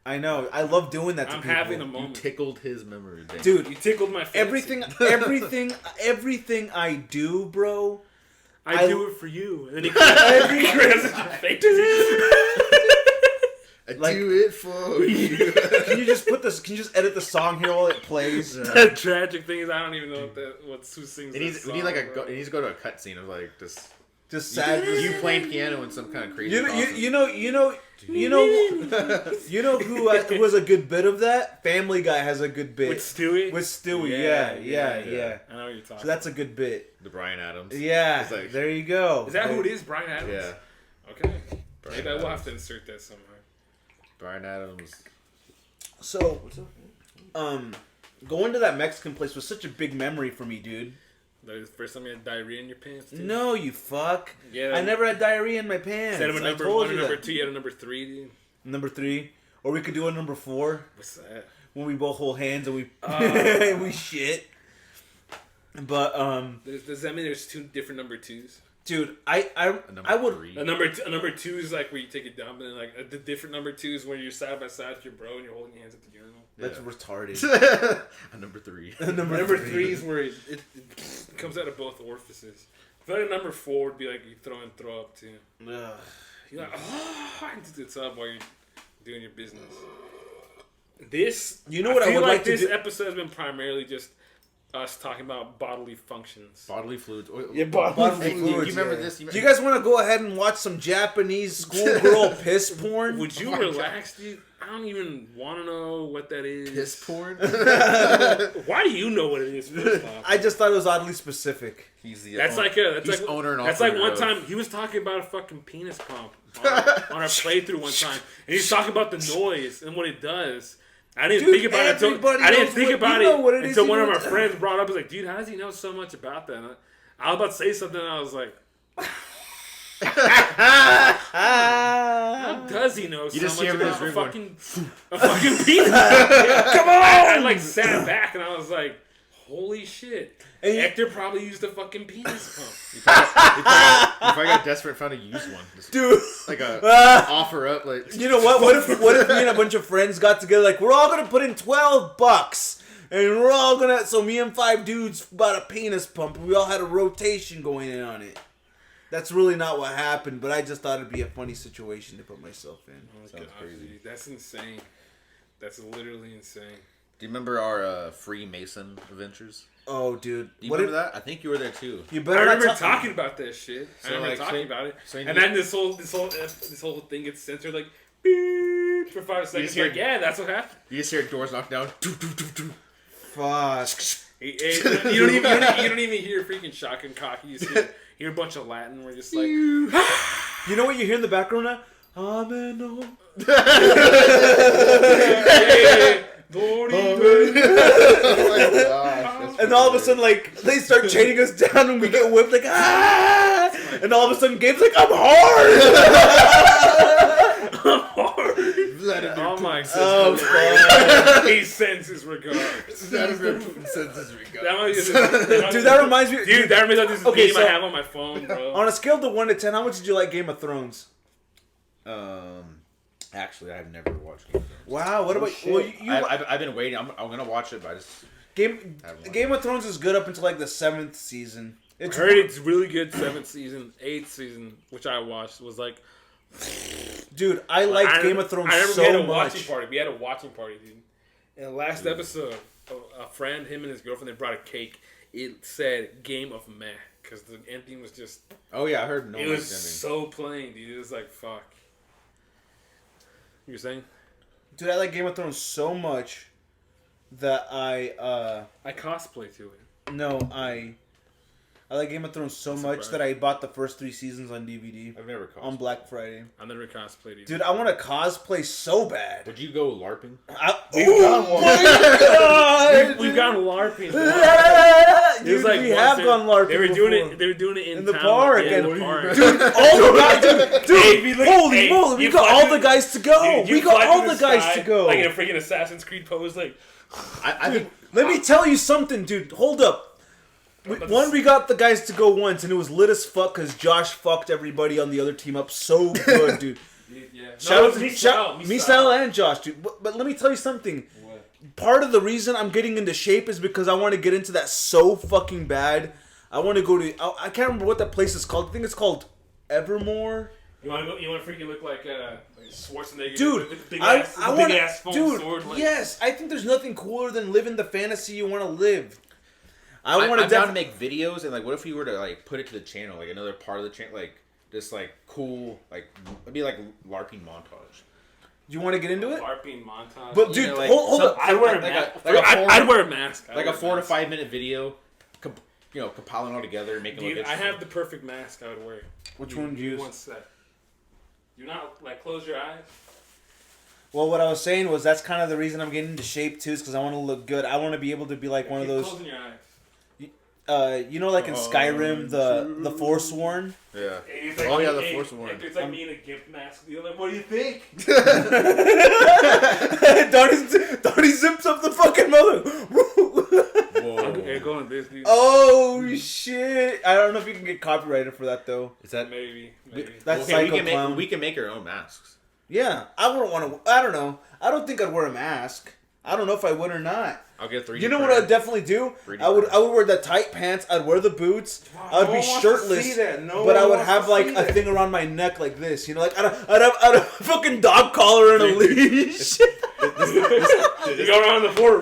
I know. I love doing that to I'm people. having a You moment. tickled his memory, Dan. Dude, You tickled my fancy. everything I do, bro. I do it for you. And then he grabs your face. I like- do it for you. Can you just put this? Can you just edit the song here while it plays? The tragic thing is I don't even know who sings It needs, that we song, need like bro. it needs to go to a cutscene of like just Just sad. You playing piano in some kind of crazy. You know who was a good bit of that? Family Guy has a good bit with Stewie. Yeah. I know what you're talking. So that's a good bit. The Bryan Adams. Yeah, Like, there you go. Is that who it is? Bryan Adams. Yeah. Okay. Bryan Maybe I will have Adams. to insert that somewhere. Bryan Adams. So, going to that Mexican place was such a big memory for me, dude. That was the first time you had diarrhea in your pants, dude? No, you fuck. Yeah. I never had diarrhea in my pants. Instead of a number told 1 or you number that. 2, you had a number 3, dude. Number 3, or we could do a number 4 What's that? when we both hold hands and we we shit. But Does that mean there's 2 different number 2s? dude, I would. Three. A number 2 is like where you take a dump, and then like the different number 2 is where you're side by side with your bro and you're holding your hands at the urinal. That's retarded. A number 3. Number 3 is where it comes out of both orifices. I feel like a number 4 would be like you throw and throw up too. Ugh. You're like, it's up while you're doing your business. This, You know what I feel would like like to this do? episode has been primarily just us talking about bodily functions. Bodily fluids. Bodily Hey, fluids, you remember yeah. this? Do you guys want to go ahead and watch some Japanese schoolgirl piss porn? Would you Oh my relax, dude? I don't even want to know what that is. Piss porn? Why do you know what it is? First off? I just thought it was oddly specific. He's the That's owner. like a. That's He's like owner and That's like operator one time he was talking about a fucking penis pump on our playthrough one time, and he's talking about the noise and what it does. I didn't Dude, think about it until everybody I didn't knows think what- about you know what it is, until you one of know our what- friends brought up. I was like, dude, how does he know so much about that? And I was about to say something, and I was like, how does he know so just much hear him in about his a room going, fucking penis? Come on! I like sat back and I was like, holy shit. And you- Hector probably used a fucking penis pump. If I got desperate, found to use one. Just Dude. like a offer up, like You know what? What if me and a bunch of friends got together, like, we're all gonna put in $12 and we're all gonna, so me and 5 dudes bought a penis pump and we all had a rotation going in on it. That's really not what happened, but I just thought it'd be a funny situation to put myself in. Sounds crazy. Dude, that's insane. That's literally insane. Do you remember our Freemason adventures? Oh, dude. Do you remember that? I think you were there too. You I better not remember talk- talking about that shit. I So, remember like, talking so- about it. so you And need- then this whole thing gets censored like beep for 5 seconds. just hear- Like, yeah, that's what happened. You just hear doors knock down. Doo, doo, doo, doo. Fuck. You don't even hear freaking shotgun cocky. You just hear a bunch of Latin. We're just like, You know what you hear in the background now? Ameno. hey, Lordy, Oh my gosh. And all of a sudden, like, they start chaining us down and we get whipped, like, ah! And all of a sudden, Gabe's like, I'm hard! I'm hard. Oh my Oh, god. fuck. He sends his regards. Vladimir Putin sends his regards. That one is, Dude, that reminds me. Dude, that reminds me of this Okay, game so- I have on my phone, bro. On a scale of 1 to 10, how much did you like Game of Thrones? Actually, I've never watched Game of Thrones. Wow, what about Shit. well, you I've been waiting. I'm gonna watch it, but I just Game of Thrones is good up until like the 7th season. I heard it's really good. 7th season, 8th season, which I watched, was like. Dude, I liked Game of Thrones I remember so we had a much. watching party. We had a watching party, dude. In the last episode, a friend, him and his girlfriend, they brought a cake. It said "Game of Meh" because the ending was just. Oh yeah, I heard no. It was ending. so plain, dude. It was like fuck. You're saying? Dude, I like Game of Thrones so much that I cosplay to it. I like Game of Thrones so much that I bought the first 3 seasons on DVD I've never cosplayed. on Black Friday. I never cosplayed either. Dude, I want to cosplay so bad. Would you go LARPing? We've Oh gone my god! We've gone LARPing. Dude, like we once have gone LARPing. They were doing before. it. They were doing it in the town, park. Yeah, in and the park. Dude, all the guys, dude, holy moly, we you got fly all through- the guys to go. Dude, you We got fly all through the guys sky, to go. Like in a freaking Assassin's Creed pose, like. I think Let me tell you something, dude. Hold up. We got the guys to go once, and it was lit as fuck because Josh fucked everybody on the other team up so good, dude. Yeah. Shout out to Misael Misael and Josh, dude. But let me tell you something. What? Part of the reason I'm getting into shape is because I want to get into that so fucking bad. I want to go to. I can't remember what that place is called. I think it's called Evermore. You want to go? You want to freaking look like Schwarzenegger, Dude, with the big I ass want ass foam dude. sword. Like, Yes, I think there's nothing cooler than living the fantasy you want to live. I want I'm down to to make videos, and like, what if we were to like put it to the channel, like another part of the channel, like just like cool, like it'd be like LARPing montage. You want to get into it? LARPing montage. But dude, like, hold up. I'd wear a mask. I'd wear a mask. Like a 4 to 5 minute video, compiling all together, and making. Dude, I have the perfect mask I would wear. Which one do you use? Want set. Do not like close your eyes. Well, what I was saying was that's kind of the reason I'm getting into shape too, is because I want to look good. I want to be able to be like one of those. Closing your eyes. Like in Skyrim, the Forsworn. Yeah. Like, the Forsworn. It's like me in a gimp mask. You're like, what do you think? Donnie zips up the fucking mother. Whoa. Hey, go on this, dude. Oh shit! I don't know if you can get copyrighted for that though. Is that maybe? That's we can make our own masks. Yeah, I wouldn't want to. I don't know. I don't think I'd wear a mask. I don't know if I would or not. I'll get 3D. You know what I'd definitely do? I would wear the tight pants. I'd wear the boots. I would be shirtless, but I would have like a thing around my neck like this. You know, like I'd have a fucking dog collar and a leash. You go around the floor.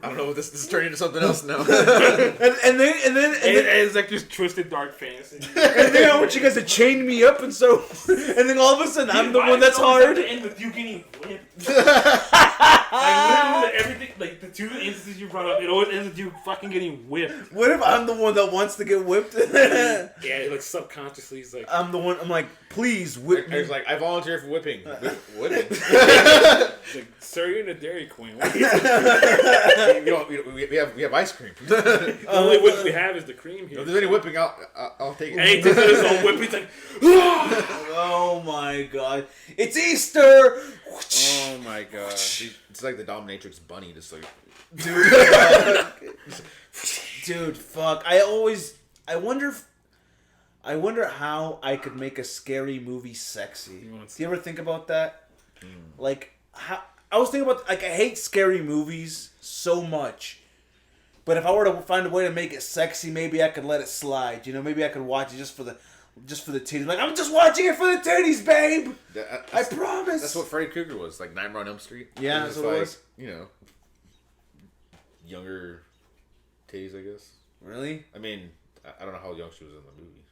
I don't know what this is turning into something else now. and then it's like this twisted dark fantasy. and then I want you guys to chain me up, and then all of a sudden I'm the one that's hard. End with you getting whipped. Like literally everything, like the two instances you brought up, it always ends with you fucking getting whipped. What if I'm the one that wants to get whipped? Yeah, like subconsciously, he's like, I'm the one. I'm like, please whip me. He's like, I volunteer for whipping. Whipping. he's like, sir, you're in a Dairy Queen. What we have ice cream. The only whip we have is the cream here. If there's any whipping, I'll take it. And he takes out his own whip. He's like, Oh my god! It's Easter. Oh my god! It's like the dominatrix bunny, just like dude, fuck! I wonder how I could make a scary movie sexy. Do you ever think about that? Like how I was thinking about, like, I hate scary movies so much, but if I were to find a way to make it sexy, maybe I could let it slide. You know, maybe I could watch it just for the titties. Like, I'm just watching it for the titties, babe. I promise. That's what Freddy Krueger was, like Nightmare on Elm Street. Yeah, that's what it was. You know, younger titties, I guess. Really? I mean, I don't know how young she was in the movie.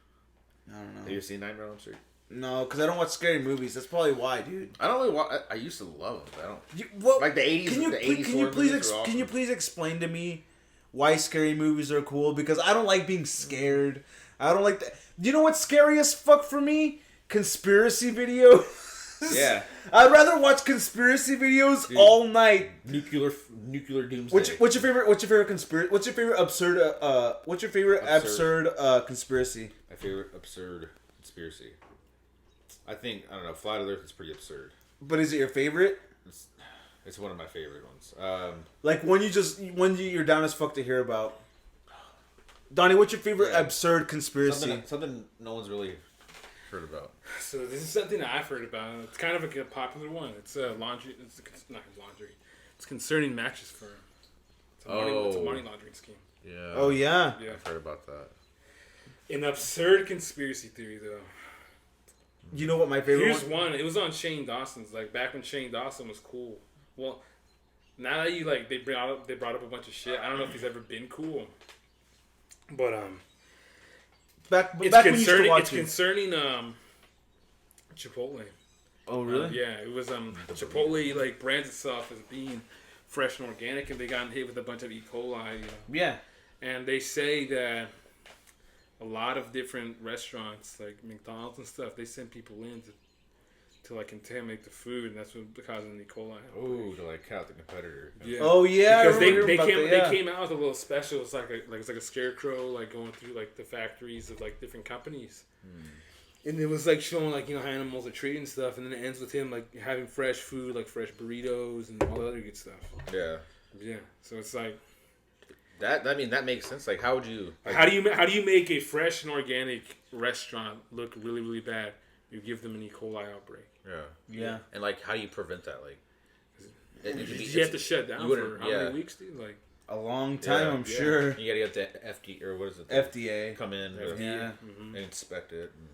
I don't know. Have you seen Nightmare on Elm Street? No, because I don't watch scary movies. That's probably why, dude. I don't really watch. I used to love them. I don't. What, like the 80s. Can you please explain to me why scary movies are cool? Because I don't like being scared. I don't like that. You know what's scary as fuck for me? Conspiracy videos. Yeah. I'd rather watch conspiracy videos all night. Nuclear doomsday. What's your favorite conspiracy? What's your favorite absurd conspiracy? My favorite absurd conspiracy. I don't know. Flat Earth is pretty absurd. But is it your favorite? It's one of my favorite ones. Like when you're down as fuck to hear about. Donnie, what's your favorite absurd conspiracy? Something no one's really heard about. So this is something that I've heard about. It's kind of a popular one. It's laundry. It's not laundry. It's concerning mattress firm. It's a money laundering scheme. Yeah. Oh yeah. Yeah, I've heard about that. An absurd conspiracy theory, though. You know what my favorite Here's one. It was on Shane Dawson's. Like back when Shane Dawson was cool. Well, now that they brought up a bunch of shit. I don't know if he's ever been cool. But it's concerning Chipotle. Oh really? Yeah, it was Chipotle like brands itself as being fresh and organic, and they got hit with a bunch of E. coli. You know? Yeah. And they say that a lot of different restaurants, like McDonald's and stuff, they send people in to like contaminate the food, and that's what causing the E. coli. Oh, to like cut out the competitor. Yeah. Oh yeah. Because they came out with a little special. It's it's like a scarecrow, like going through like the factories of like different companies. And it was like showing like, you know, how animals are treated and stuff, and then it ends with him like having fresh food, like fresh burritos and all the other good stuff. Yeah. Yeah. So it's like that. I mean, that makes sense. Like, how would you? Like, how do you make a fresh and organic restaurant look really, really bad? You give them an E. coli outbreak. Yeah. Yeah. And like, how do you prevent that? Like, you have to shut down for how many weeks, dude? Like a long time, I'm sure. You gotta get the FDA or what is it? FDA come in and inspect it. And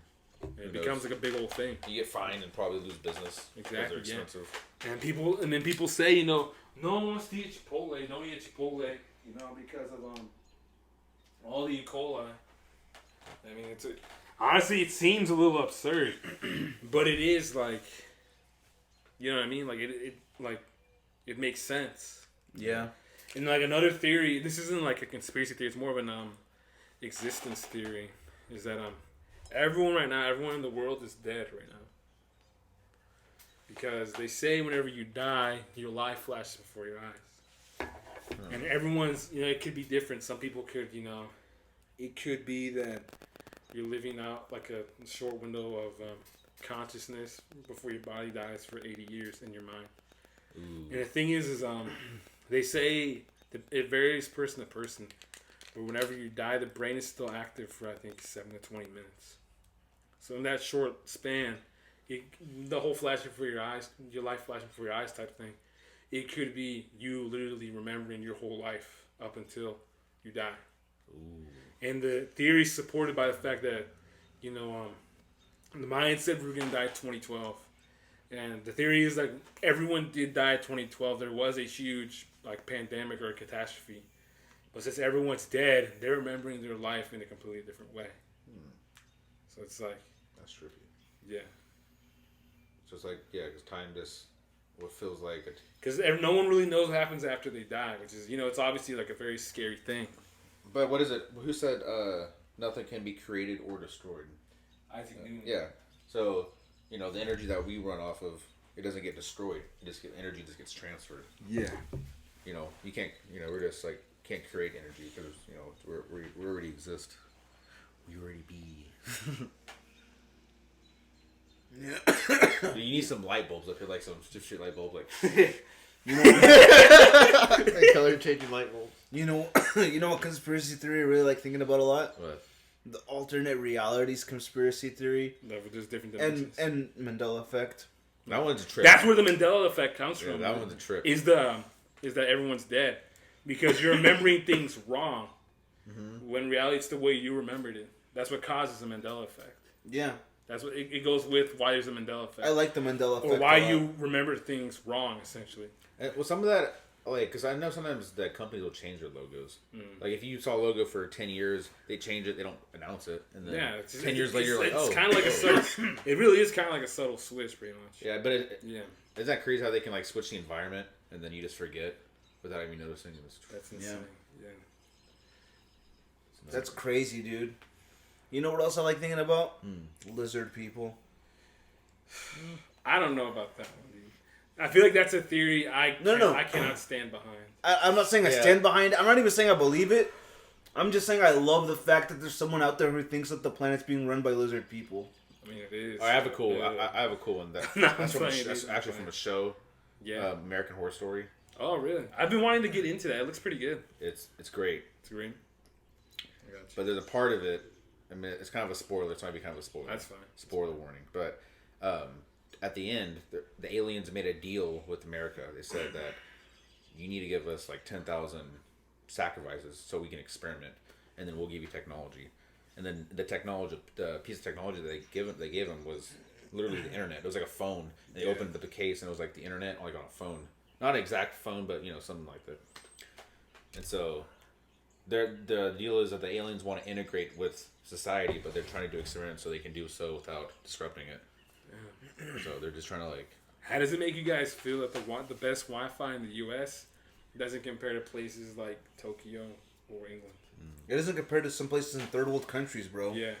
it becomes like a big old thing. You get fined and probably lose business. Exactly. They're expensive. And then people say, you know, no one wants to eat Chipotle. Don't eat Chipotle. You know, because of all the E. coli. I mean, honestly, it seems a little absurd, but it is like, you know what I mean? Like it makes sense. Yeah. And like another theory, this isn't like a conspiracy theory. It's more of an existence theory. Is that everyone in the world is dead right now. Because they say whenever you die, your life flashes before your eyes. And everyone's, it could be different. Some people could, it could be that you're living out like a short window of consciousness before your body dies for 80 years in your mind. Ooh. And the thing is they say that it varies person to person. But whenever you die, the brain is still active for, I think, 7 to 20 minutes. So in that short span, the whole flashing before your eyes, your life flashing before your eyes type thing, it could be you literally remembering your whole life up until you die. Ooh. And the theory is supported by the fact that, the Mayans said we were going to die 2012. And the theory is like everyone did die 2012. There was a huge like pandemic or a catastrophe. But since everyone's dead, they're remembering their life in a completely different way. So it's like... That's trippy. Yeah. So it's like, because time just... What feels like... Because no one really knows what happens after they die, which is, it's obviously like a very scary thing. But what is it? Who said nothing can be created or destroyed? I think... Yeah. So, the energy that we run off of, it doesn't get destroyed. Energy just gets transferred. Yeah. You can't... we're just like... Can't create energy because we already exist. We already be. Yeah. You need some light bulbs. I feel like some shit light bulb, like color changing light bulbs. You know what conspiracy theory I really like thinking about a lot? What? The alternate realities conspiracy theory. There's different dimensions. And Mandela effect. That one's a trip. That's where the Mandela effect comes from. That one's a trip. Is that everyone's dead. Because you're remembering things wrong. Mm-hmm. When in reality it's the way you remembered it. That's what causes the Mandela effect. Yeah. That's what it goes with why there's a Mandela effect. I like the Mandela effect. Or why you remember things wrong, essentially. And, well, some of that, because I know sometimes that companies will change their logos. Mm. Like if you saw a logo for 10 years, they change it, they don't announce it, and then 10 years later, you're like, oh. It's kind of like a subtle. It really is kind of like a subtle switch, pretty much. Yeah, but isn't that crazy how they can like switch the environment and then you just forget without even noticing? That's insane. Yeah. That's crazy, dude. You know what else I like thinking about? Lizard people. I don't know about that one, dude. I feel like that's a theory I cannot stand behind. I'm not saying I stand behind it. I'm not even saying I believe it. I'm just saying I love the fact that there's someone out there who thinks that the planet's being run by lizard people. I mean, it is. I have a cool. I have a cool one. That's actually from a show. Yeah. American Horror Story. Oh, really? I've been wanting to get into that. It looks pretty good. It's great. It's great. I got you. But there's a part of it. I mean, it's kind of a spoiler. It's might be kind of a spoiler. That's fine. Spoiler warning. But at the end, the aliens made a deal with America. They said that you need to give us like 10,000 sacrifices so we can experiment, and then we'll give you technology. And then the piece of technology that they gave them was literally the internet. It was like a phone. They opened the case and it was like the internet, like on a phone. Not an exact phone, but something like that. And so the deal is that the aliens want to integrate with society, but they're trying to do experiments so they can do so without disrupting it. Yeah. So they're just trying to like... How does it make you guys feel that the best Wi-Fi in the U.S. doesn't compare to places like Tokyo or England? It doesn't compare to some places in third world countries, bro. Yeah.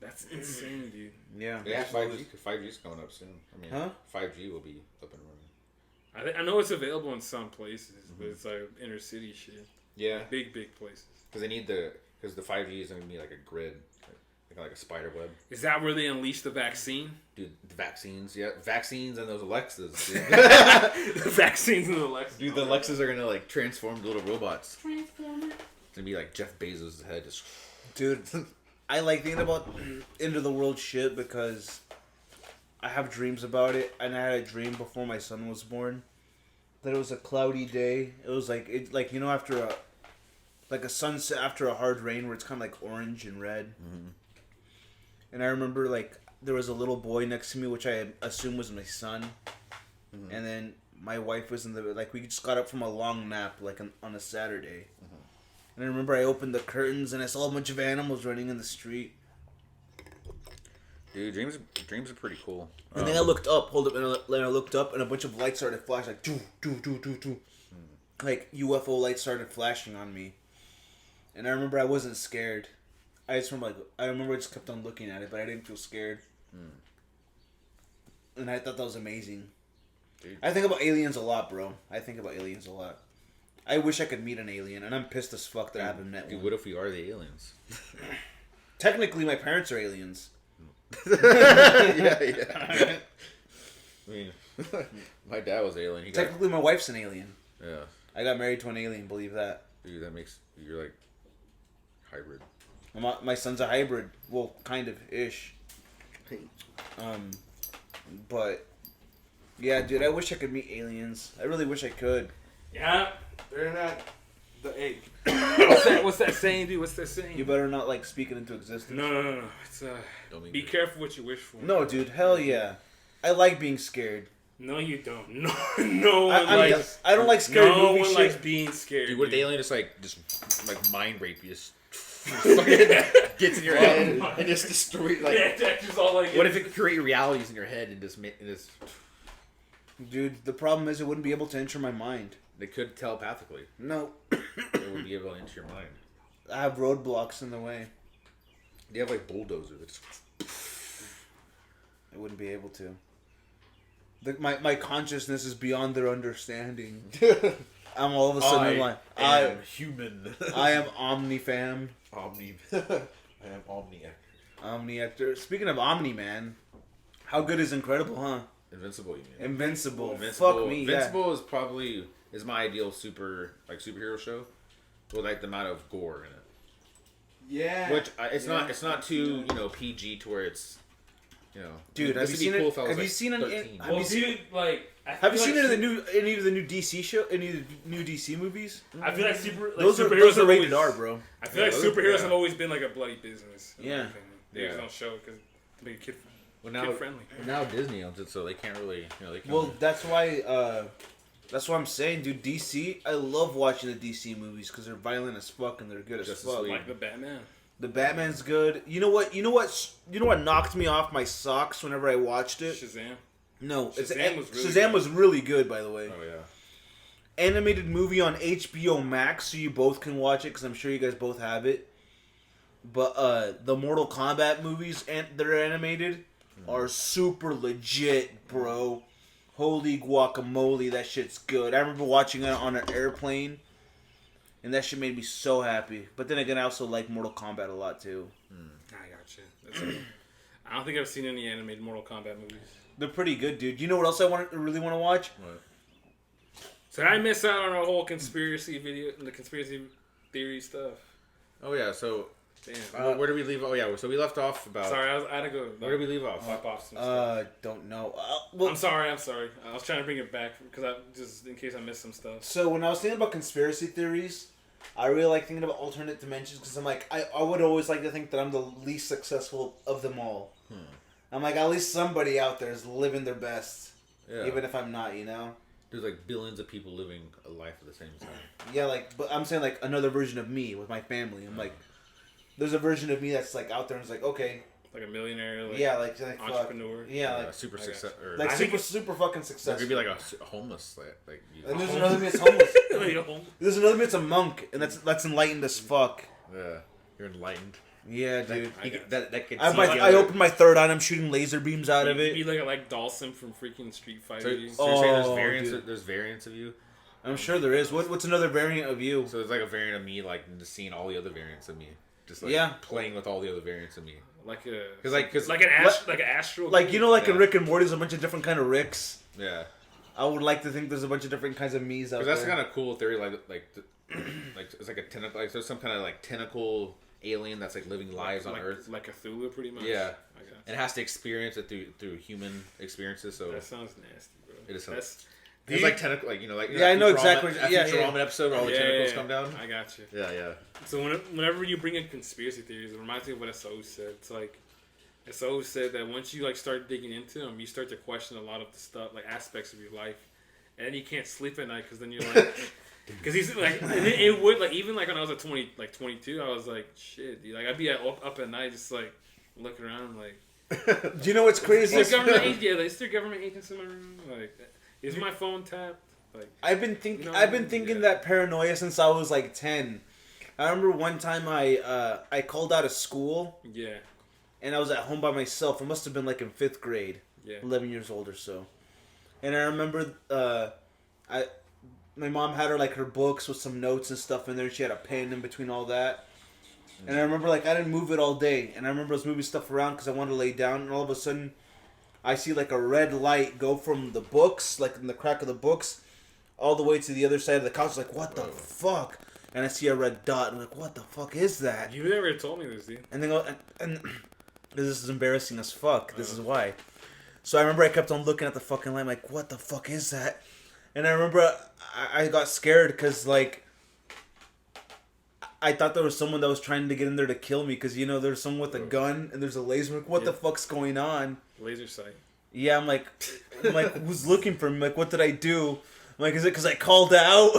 That's insane, dude. Yeah. 5G's coming up soon. I mean, 5G will be up and running. I know it's available in some places, but it's like inner city shit. Yeah. Big places. Because the 5G is going to be like a grid, like a spider web. Is that where they unleash the vaccine? Dude, the vaccines, vaccines and those Alexas. Dude. The vaccines and the Alexas. Dude, the Alexas are going to like transform into little robots. Transformer. It's going to be like Jeff Bezos' head just... Dude, I like thinking about end of the world shit because I have dreams about it, and I had a dream before my son was born that it was a cloudy day. It was like after a sunset after a hard rain where it's kind of like orange and red. Mm-hmm. And I remember like there was a little boy next to me, which I assumed was my son, and then my wife was in the like we just got up from a long nap like on a Saturday, and I remember I opened the curtains and I saw a bunch of animals running in the street. Dude, dreams are pretty cool. And then I looked up, and I looked up, and a bunch of lights started flashing, like doo doo doo doo doo, like UFO lights started flashing on me. And I remember I wasn't scared. I remember I just kept on looking at it, but I didn't feel scared. And I thought that was amazing. Dude. I think about aliens a lot, bro. I think about aliens a lot. I wish I could meet an alien, and I'm pissed as fuck that I haven't met Dude, one. what if we are the aliens? Technically, my parents are aliens. yeah. I mean, my dad was alien. Technically, my wife's an alien. Yeah. I got married to an alien, believe that. Dude, that makes... You're like... hybrid. My son's a hybrid. Well, kind of, ish. But... yeah, dude, I wish I could meet aliens. I really wish I could. Yeah, they're not the egg. What's that saying, dude? What's that saying? You better not, like, speak it into existence. No. It's, be careful what you wish for. No, dude, hell yeah. I like being scared. No, you don't. No one I likes... I don't like scary no movie one shit. likes being scared. Dude, what if the alien just mind rape you? Just fucking gets in your head and just destroy like. Yeah, that's just all like. What if it could create realities in your head and just Dude, the problem is it wouldn't be able to enter my mind. They could telepathically. No. They wouldn't be able to enter your mind. I have roadblocks in the way. They have like bulldozers. I wouldn't be able to. My consciousness is beyond their understanding. I'm all of a sudden like I am human. I am Omni-fam. I am Omni-actor. Speaking of Omni, man, how good is Incredible, huh? Invincible, you mean? Invincible. Fuck me, Invincible is my ideal superhero show with like the amount of gore in it. Yeah. Which it's not too PG to where it's Dude, have you seen it? Have you seen any? Have you seen like? Have you seen any of the new DC show? Any of the new DC movies? I feel like those superheroes are rated always, R, bro. I feel like superheroes have always been like a bloody business. Yeah. They just don't show it because to make it kid friendly. Now Disney owns it, so they can't really. Well, that's why I'm saying, dude. DC, I love watching the DC movies because they're violent as fuck and they're good as fuck. Like the Batman. The Batman's good. You know what knocked me off my socks whenever I watched it? Shazam. No, Shazam was really good, by the way. Oh yeah. Animated movie on HBO Max, so you both can watch it because I'm sure you guys both have it. But the Mortal Kombat movies and they're animated are super legit, bro. Holy guacamole, that shit's good. I remember watching it on an airplane. And that shit made me so happy. But then again, I also like Mortal Kombat a lot, too. I got you. I don't think I've seen any animated Mortal Kombat movies. They're pretty good, dude. You know what else I really want to watch? What? So I missed out on a whole conspiracy video, the conspiracy theory stuff. Oh yeah, so damn. where did we leave? Oh yeah, so we left off about. Sorry, I had to go. Where did we leave off? Pop off some stuff. Don't know. I'm sorry. I was trying to bring it back because just in case I missed some stuff. So when I was thinking about conspiracy theories, I really like thinking about alternate dimensions because I'm like, I would always like to think that I'm the least successful of them all. I'm like, at least somebody out there is living their best, even if I'm not, There's like billions of people living a life at the same time. Yeah, but I'm saying like another version of me with my family. I'm like, there's a version of me that's like out there and it's like, okay. Like a millionaire, like entrepreneur. Super success. Like super fucking successful. Could be like a homeless, like you. And there's another me that's homeless. There's another me that's a monk, and that's enlightened as fuck. Yeah, you're enlightened. Yeah, dude. I opened my third eye and I'm shooting laser beams out of it. You'd be like Dawson from freaking Street Fighter. So you're saying there's variants of you? I'm sure there is. What's another variant of you? So there's like a variant of me, like just seeing all the other variants of me, just like playing with all the other variants of me. Like an astral. Like in Rick and Morty, there's a bunch of different kind of Ricks. Yeah. I would like to think there's a bunch of different kinds of me's out there. Because that's kind of cool theory, like it's like a tentacle. Like there's some kind of like tentacle alien that's like living lives on Earth, like Cthulhu, pretty much. Yeah, and has to experience it through human experiences. So that sounds nasty, bro. It is. It's like tentacle, like I know exactly. Futurama episode where all the tentacles come down. I got you. Yeah. So whenever you bring in conspiracy theories, it reminds me of what SO said. It's like SO said that once you like start digging into them, you start to question a lot of the stuff, like aspects of your life, and then you can't sleep at night because then you're like, because he's like, and it would like even like when I was at 22, I was like, shit, dude, like I'd be up at night just like looking around like. Do you know what's crazy? Is there government agents? Yeah, is there government agents in my room? Like, is my phone tapped? Like, I've been thinking that paranoia since I was like 10. I remember one time I called out of school. Yeah. And I was at home by myself. I must have been like in 5th grade. Yeah. 11 years old or so. And I remember my mom had her books with some notes and stuff in there. She had a pen in between all that. And I remember like I didn't move it all day. And I remember I was moving stuff around because I wanted to lay down. And all of a sudden I see like a red light go from the books, like in the crack of the books, all the way to the other side of the couch. Like, what the fuck? And I see a red dot. I'm like, what the fuck is that? You never told me this, dude. And then and this is embarrassing as fuck. This is why. So I remember I kept on looking at the fucking light. I'm like, what the fuck is that? And I remember I got scared because like I thought there was someone that was trying to get in there to kill me because there's someone with a gun and there's a laser. I'm like, what the fuck's going on? Laser sight. Yeah, I'm like, who's looking for me? Like, what did I do? I'm like, is it because I called out?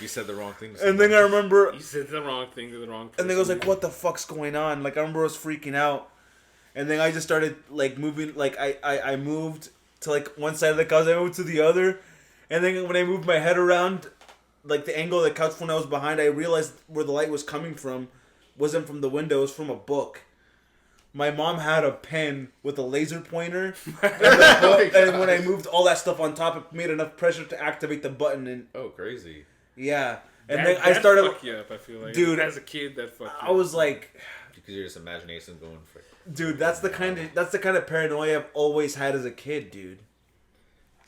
You said the wrong thing. And then I remember... You said the wrong thing to the wrong person. And then I was like, what the fuck's going on? Like, I remember I was freaking out. And then I just started, like, moving... Like, I moved to, like, one side of the couch. I moved to the other. And then when I moved my head around, like, the angle of the couch when I was behind, I realized where the light was coming from wasn't from the window. It was from a book. My mom had a pen with a laser pointer, and when I moved all that stuff on top, it made enough pressure to activate the button. And crazy. Yeah, and then I started. Fuck you up, I feel like, dude. As a kid, that fucked you I was like, because your just imagination going for. Dude, that's the kind of paranoia I've always had as a kid, dude.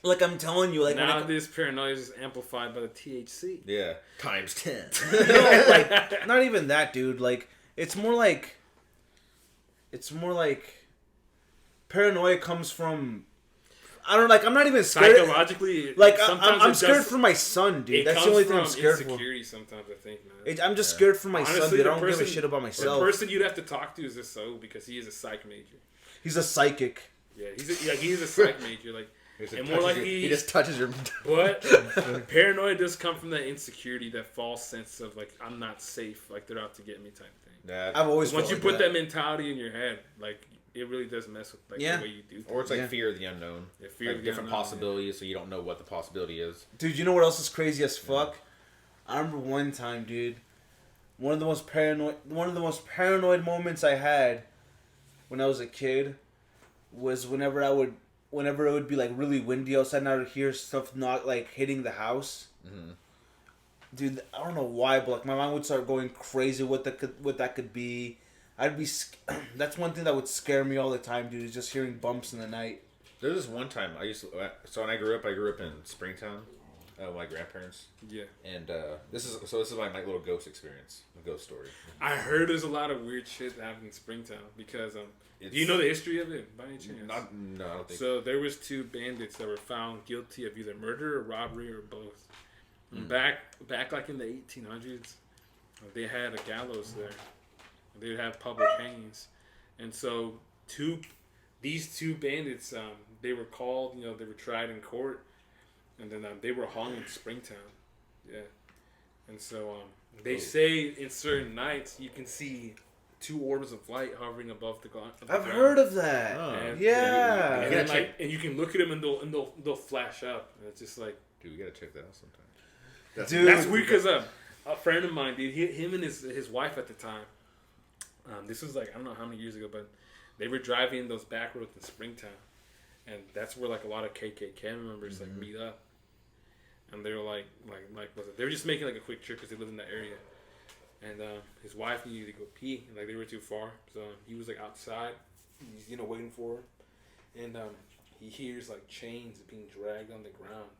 Like I'm telling you, like now this paranoia is amplified by the THC. Yeah, times 10. Like not even that, dude. Like it's more like paranoia comes from I don't know, like I'm not even scared. Psychologically, like I'm scared for my son, dude. That's the only thing I'm scared for. Insecurity sometimes, I think, man. I'm just scared for my Honestly, son, dude. I don't give a shit about myself. The person you'd have to talk to is this because he is a psych major. He's a psychic. Yeah, he's a psych major, like. And more like he just touches your. But paranoia does come from that insecurity, that false sense of like I'm not safe, like they're out to get me type thing. Yeah, I've always once you like put that mentality in your head, like it really does mess with like the way you do things. Or it's like fear of the unknown. Yeah, fear of the different unknown, possibilities, so you don't know what the possibility is. Dude, you know what else is crazy as fuck? I remember one time, dude. One of the most paranoid moments I had when I was a kid was whenever it would be like really windy outside and I would hear stuff not like hitting the house. Mm-hmm. Dude, I don't know why, but like my mind would start going crazy. What that could be. I'd be. That's one thing that would scare me all the time, dude. Is just hearing bumps in the night. There was this one time so when I grew up in Springtown, with my grandparents. Yeah. And this is my little ghost experience, a ghost story. I heard there's a lot of weird shit that happened in Springtown because do you know the history of it by any chance? No, I don't think so. There was 2 bandits that were found guilty of either murder or robbery or both. Back like in the 1800s, they had a gallows there. They would have public hangings, and so these two bandits, they were called. They were tried in court, and then they were hung in Springtown. Yeah, and so they say in certain nights you can see 2 orbs of light hovering above the ground. I've heard of that. And, yeah, and you can look at them and they'll flash up, and it's just like, dude, we gotta check that out sometime. That's weird because a friend of mine, dude, him and his wife at the time. This was like I don't know how many years ago, but they were driving those back roads in Springtown, and that's where like a lot of KKK members like meet up, and they were like they were just making like a quick trip because they lived in that area, and his wife needed to go pee, and like they were too far, so he was like outside, he's waiting for her, and he hears like chains being dragged on the ground,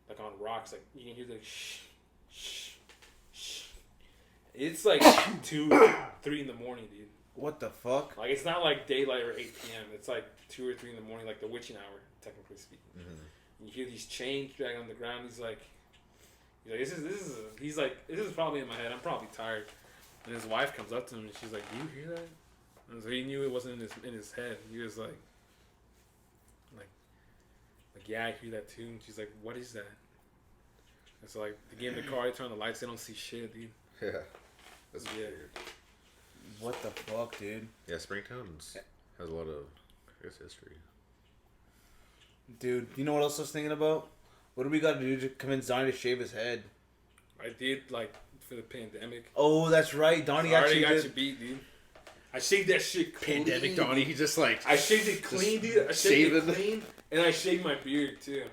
like on rocks, like you can hear like shh, shh, shh. It's like 2, 3 in the morning, dude. What the fuck? Like it's not like daylight or 8 p.m. It's like 2 or 3 in the morning, like the witching hour, technically speaking. Mm-hmm. You hear these chains dragging on the ground. He's like, this is probably in my head. I'm probably tired. And his wife comes up to him and she's like, "Do you hear that?" And so he knew it wasn't in his head. He was like, Like, yeah, I hear that too. And she's like, what is that? And so, like, they get in the car, they turn on the lights, they don't see shit, dude. Yeah. That's weird. What the fuck, dude? Yeah, Springtown has a lot of, I guess, history. Dude, you know what else I was thinking about? What do we got to do to convince Donnie to shave his head? I did, like, for the pandemic. Oh, that's right. Donnie I already actually got did. you beat, dude. I shaved that shit clean. Pandemic Donnie, he just like I shaved it clean, dude. I shaved it clean, and I shaved my beard, too.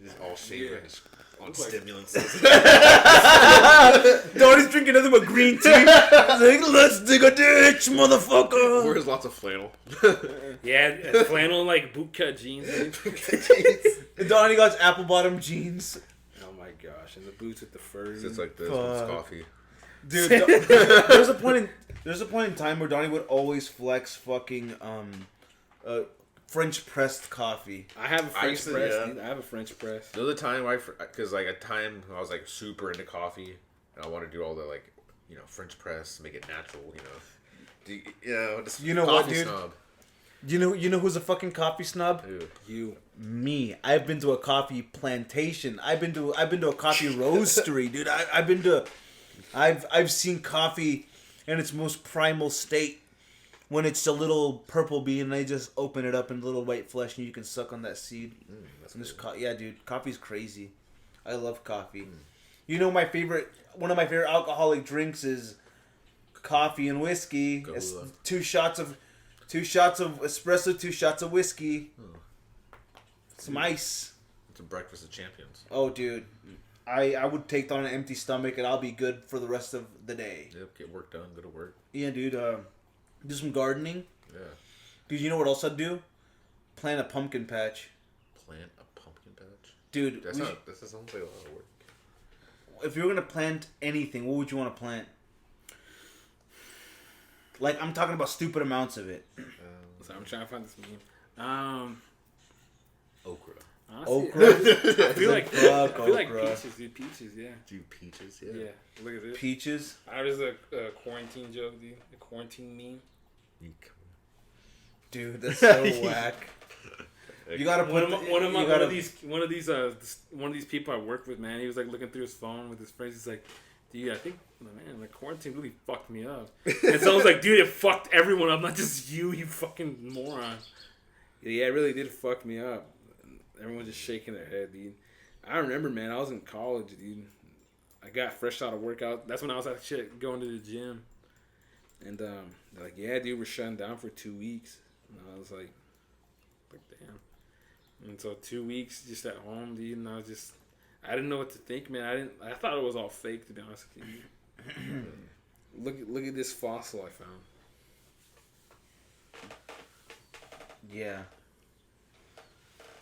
He's all shaven on Looks like- stimulants. Donnie's drinking nothing but green tea. He's like, let's dig a ditch, motherfucker. Wears lots of flannel. Yeah, flannel, like, bootcut jeans, dude. And Donnie got his apple bottom jeans. Oh, my gosh. And the boots with the fur. It's like this Fuck. with coffee. Dude, there's a point in time where Donnie would always flex fucking French pressed coffee. I have a French used to, press, yeah. dude. I have a French press. There was a time because like a time I was like super into coffee, and I wanted to do all the like, you know, French press, make it natural, you know. Just You know what, coffee dude? Snob. You know who's a fucking coffee snob? Dude. You. Me. I've been to a coffee plantation. I've been to a coffee roastery, dude. I've seen coffee in its most primal state when it's a little purple bean and they just open it up in little white flesh and you can suck on that seed. That's And cool. yeah, dude, coffee's crazy. I love coffee. You know, one of my favorite alcoholic drinks is coffee and whiskey. It's Kahlua. two shots of espresso, 2 shots of whiskey. Some ice. It's a breakfast of champions. Oh, dude. I would take that on an empty stomach and I'll be good for the rest of the day. Yep, get work done, go to work. Yeah, dude. Do some gardening. Yeah. Dude, you know what else I'd do? Plant a pumpkin patch. Plant a pumpkin patch. Dude, That sounds like a lot of work. if you were going to plant anything, what would you want to plant? Like, I'm talking about stupid amounts of it. So I'm trying to find this meme. Okra. Honestly, Okra? I feel like Okra. peaches, dude. Peaches, yeah. Do peaches? Yeah. Look at this. Peaches? There's a quarantine joke, dude. A quarantine meme. Dude, that's so whack. You gotta put One of these people I work with, man. He was like looking through his phone with his friends. He's like, dude, I think, man, the quarantine really fucked me up. And someone's like, dude, it fucked everyone up, not just you, you fucking moron. Yeah, it really did fuck me up. Everyone's just shaking their head, dude. I remember, man, I was in college, dude. I got fresh out of workout. That's when I was actually going to the gym. And they're like, yeah, dude, we're shutting down for 2 weeks. And I was like, damn. And so 2 weeks just at home, dude, and I didn't know what to think, man. I thought it was all fake, to be honest with you. Look at this fossil I found. Yeah.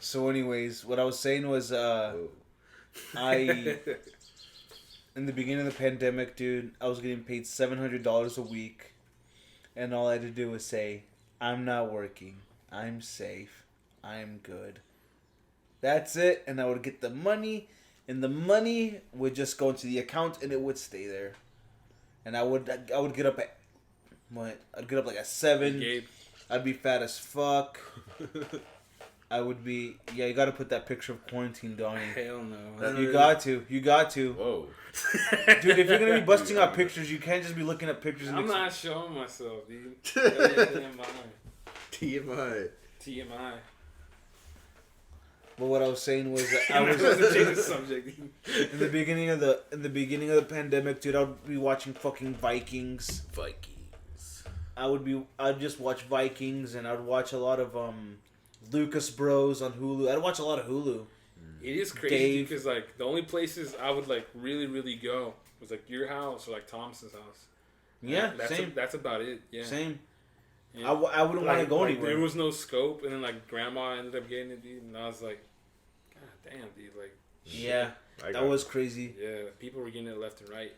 So anyways, what I was saying was, in the beginning of the pandemic, dude, I was getting paid $700 a week. And all I had to do was say, I'm not working. I'm safe. I'm good. That's it. And I would get the money. And the money would just go into the account and it would stay there. And I would get up at, what? I'd get up like at 7. Gabe. I'd be fat as fuck. I would be... Yeah, you gotta put that picture of quarantine, Donnie. Hell no. You got to. Whoa. Dude, if you're gonna be busting out pictures, you can't just be looking at pictures. I'm not showing myself, dude. TMI. TMI. But what I was saying was that I I was was to change the subject. in the beginning of the pandemic, dude. I'd be watching fucking Vikings. I'd just watch Vikings, and I'd watch a lot of Lucas Bros on Hulu. I'd watch a lot of Hulu. It is crazy because like the only places I would like really really go was like your house or like Thompson's house. Yeah, that's same. That's about it. Yeah, Same. Yeah. I wouldn't want to go anywhere. There was no scope, and then like grandma ended up getting it, dude, and I was like, God damn, dude, like. Yeah, that was crazy. Yeah, people were getting it left and right.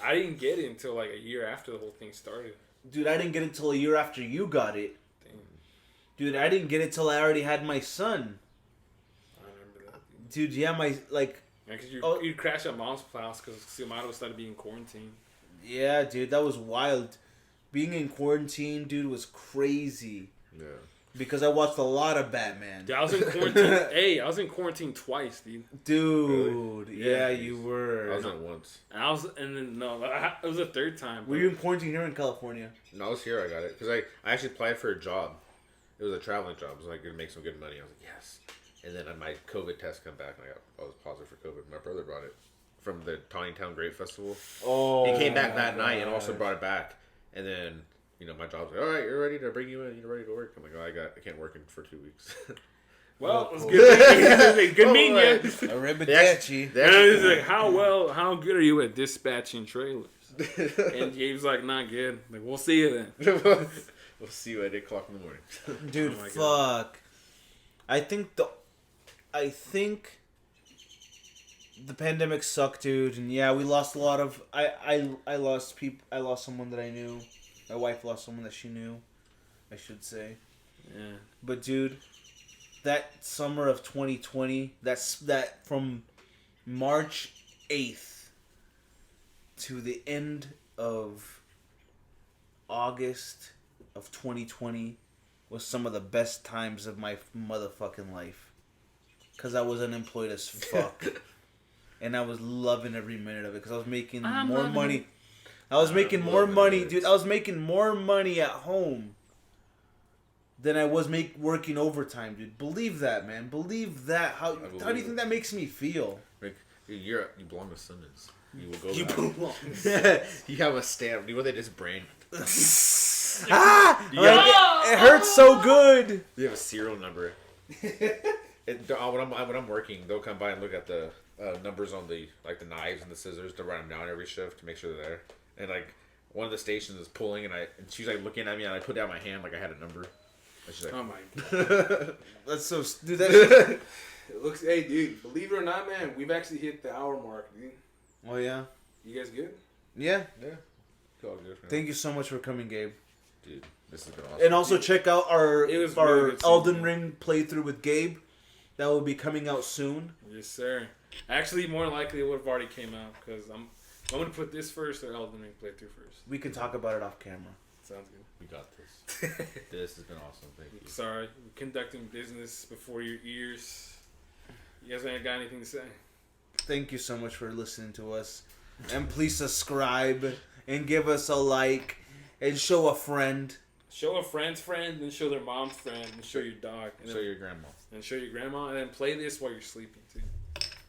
I didn't get it until like a year after the whole thing started. Dude, I didn't get it until a year after you got it. Damn. Dude, I didn't get it till I already had my son. I remember that. Dude, yeah, my like. Yeah, because you'd crash at mom's house because Xiomara started being quarantined. Yeah, dude, that was wild. Being in quarantine, dude, was crazy. Yeah. because I watched a lot of Batman. Dude, I was in quarantine. Hey, I was in quarantine twice, dude. Dude, Really? yeah, Yeah. you were. I was in it once. And then no, it was the third time. Were you in quarantine here in California? No, I was here. I got it because I actually applied for a job. It was a traveling job. It was like gonna make some good money. I was like, yes. And then my COVID test come back, and I was positive for COVID. My brother brought it from the Tawny Town Grape Festival. Oh, He came back that night and also brought it back. And then, my job's like, all right, you're ready to bring you in. You're ready to work. I'm like, oh, I can't work for 2 weeks. Well, it's good. Good meeting you. Arrivederci. And he's like, how good are you at dispatching trailers? And Gabe's like, not good. Like, we'll see you then. We'll see you at 8 o'clock in the morning. Dude, Oh my fuck. I think the pandemic sucked, dude, and yeah, we lost a lot of. I lost people. I lost someone that I knew. My wife lost someone that she knew, I should say. Yeah. But dude, that summer of 2020, that from March 8th to the end of August of 2020 was some of the best times of my motherfucking life. Cause I was unemployed as fuck. And I was loving every minute of it because I was making more money. I was making more money, dude. I was making more money at home than I was working overtime, dude. Believe that, man. Believe that. How do you think that makes me feel? Like, you belong to Simmons. You will go. You down. belong. You have a stamp. Do you want they just brand? It hurts so good. You have a serial number. When I'm working, they'll come by and look at the numbers on the knives and the scissors to write them down every shift to make sure they're there. And one of the stations is pulling, and she's looking at me, and I put down my hand like I had a number. And she's like, Oh my god. That's so, dude. That It looks, hey dude, believe it or not, man, we've actually hit the hour mark, dude. Oh yeah. You guys good? Yeah. yeah. It's all good, man. Thank you so much for coming, Gabe. Dude, this has been awesome. And also check out our It was really good Elden seeing Ring playthrough with Gabe. That will be coming out soon. Yes, sir. Actually, more likely it would have already came out because I'm going to put this first or Elden Ring playthrough first. We can talk about it off camera. Sounds good. We got this. This has been awesome. Thank you. Sorry, we're conducting business before your ears. You guys ain't got anything to say? Thank you so much for listening to us. And please subscribe and give us a like and show a friend. Show a friend's friend, then show their mom's friend, and show your dog. And Show then, your grandma. and show your grandma, and then play this while you're sleeping, too.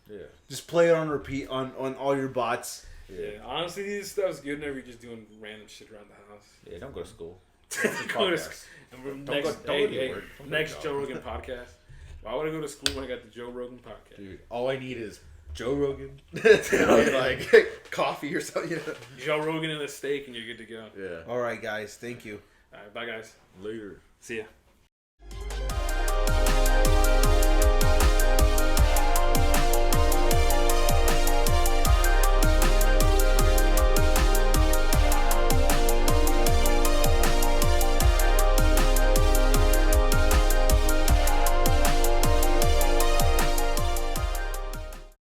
Yeah. Just play it on repeat on all your bots. Yeah, honestly, this stuff's good whenever you're just doing random shit around the house. Yeah, don't go to school. Go to Podcast. school. And we're Don't next, go to work. Don't go next to Joe job. Rogan podcast. Why would I go to school when I got the Joe Rogan podcast? Dude, all I need is Joe Rogan. and, coffee or something. Joe Rogan and a steak, and you're good to go. Yeah. All right, guys. Thank you. All right, bye, guys. Later. See ya.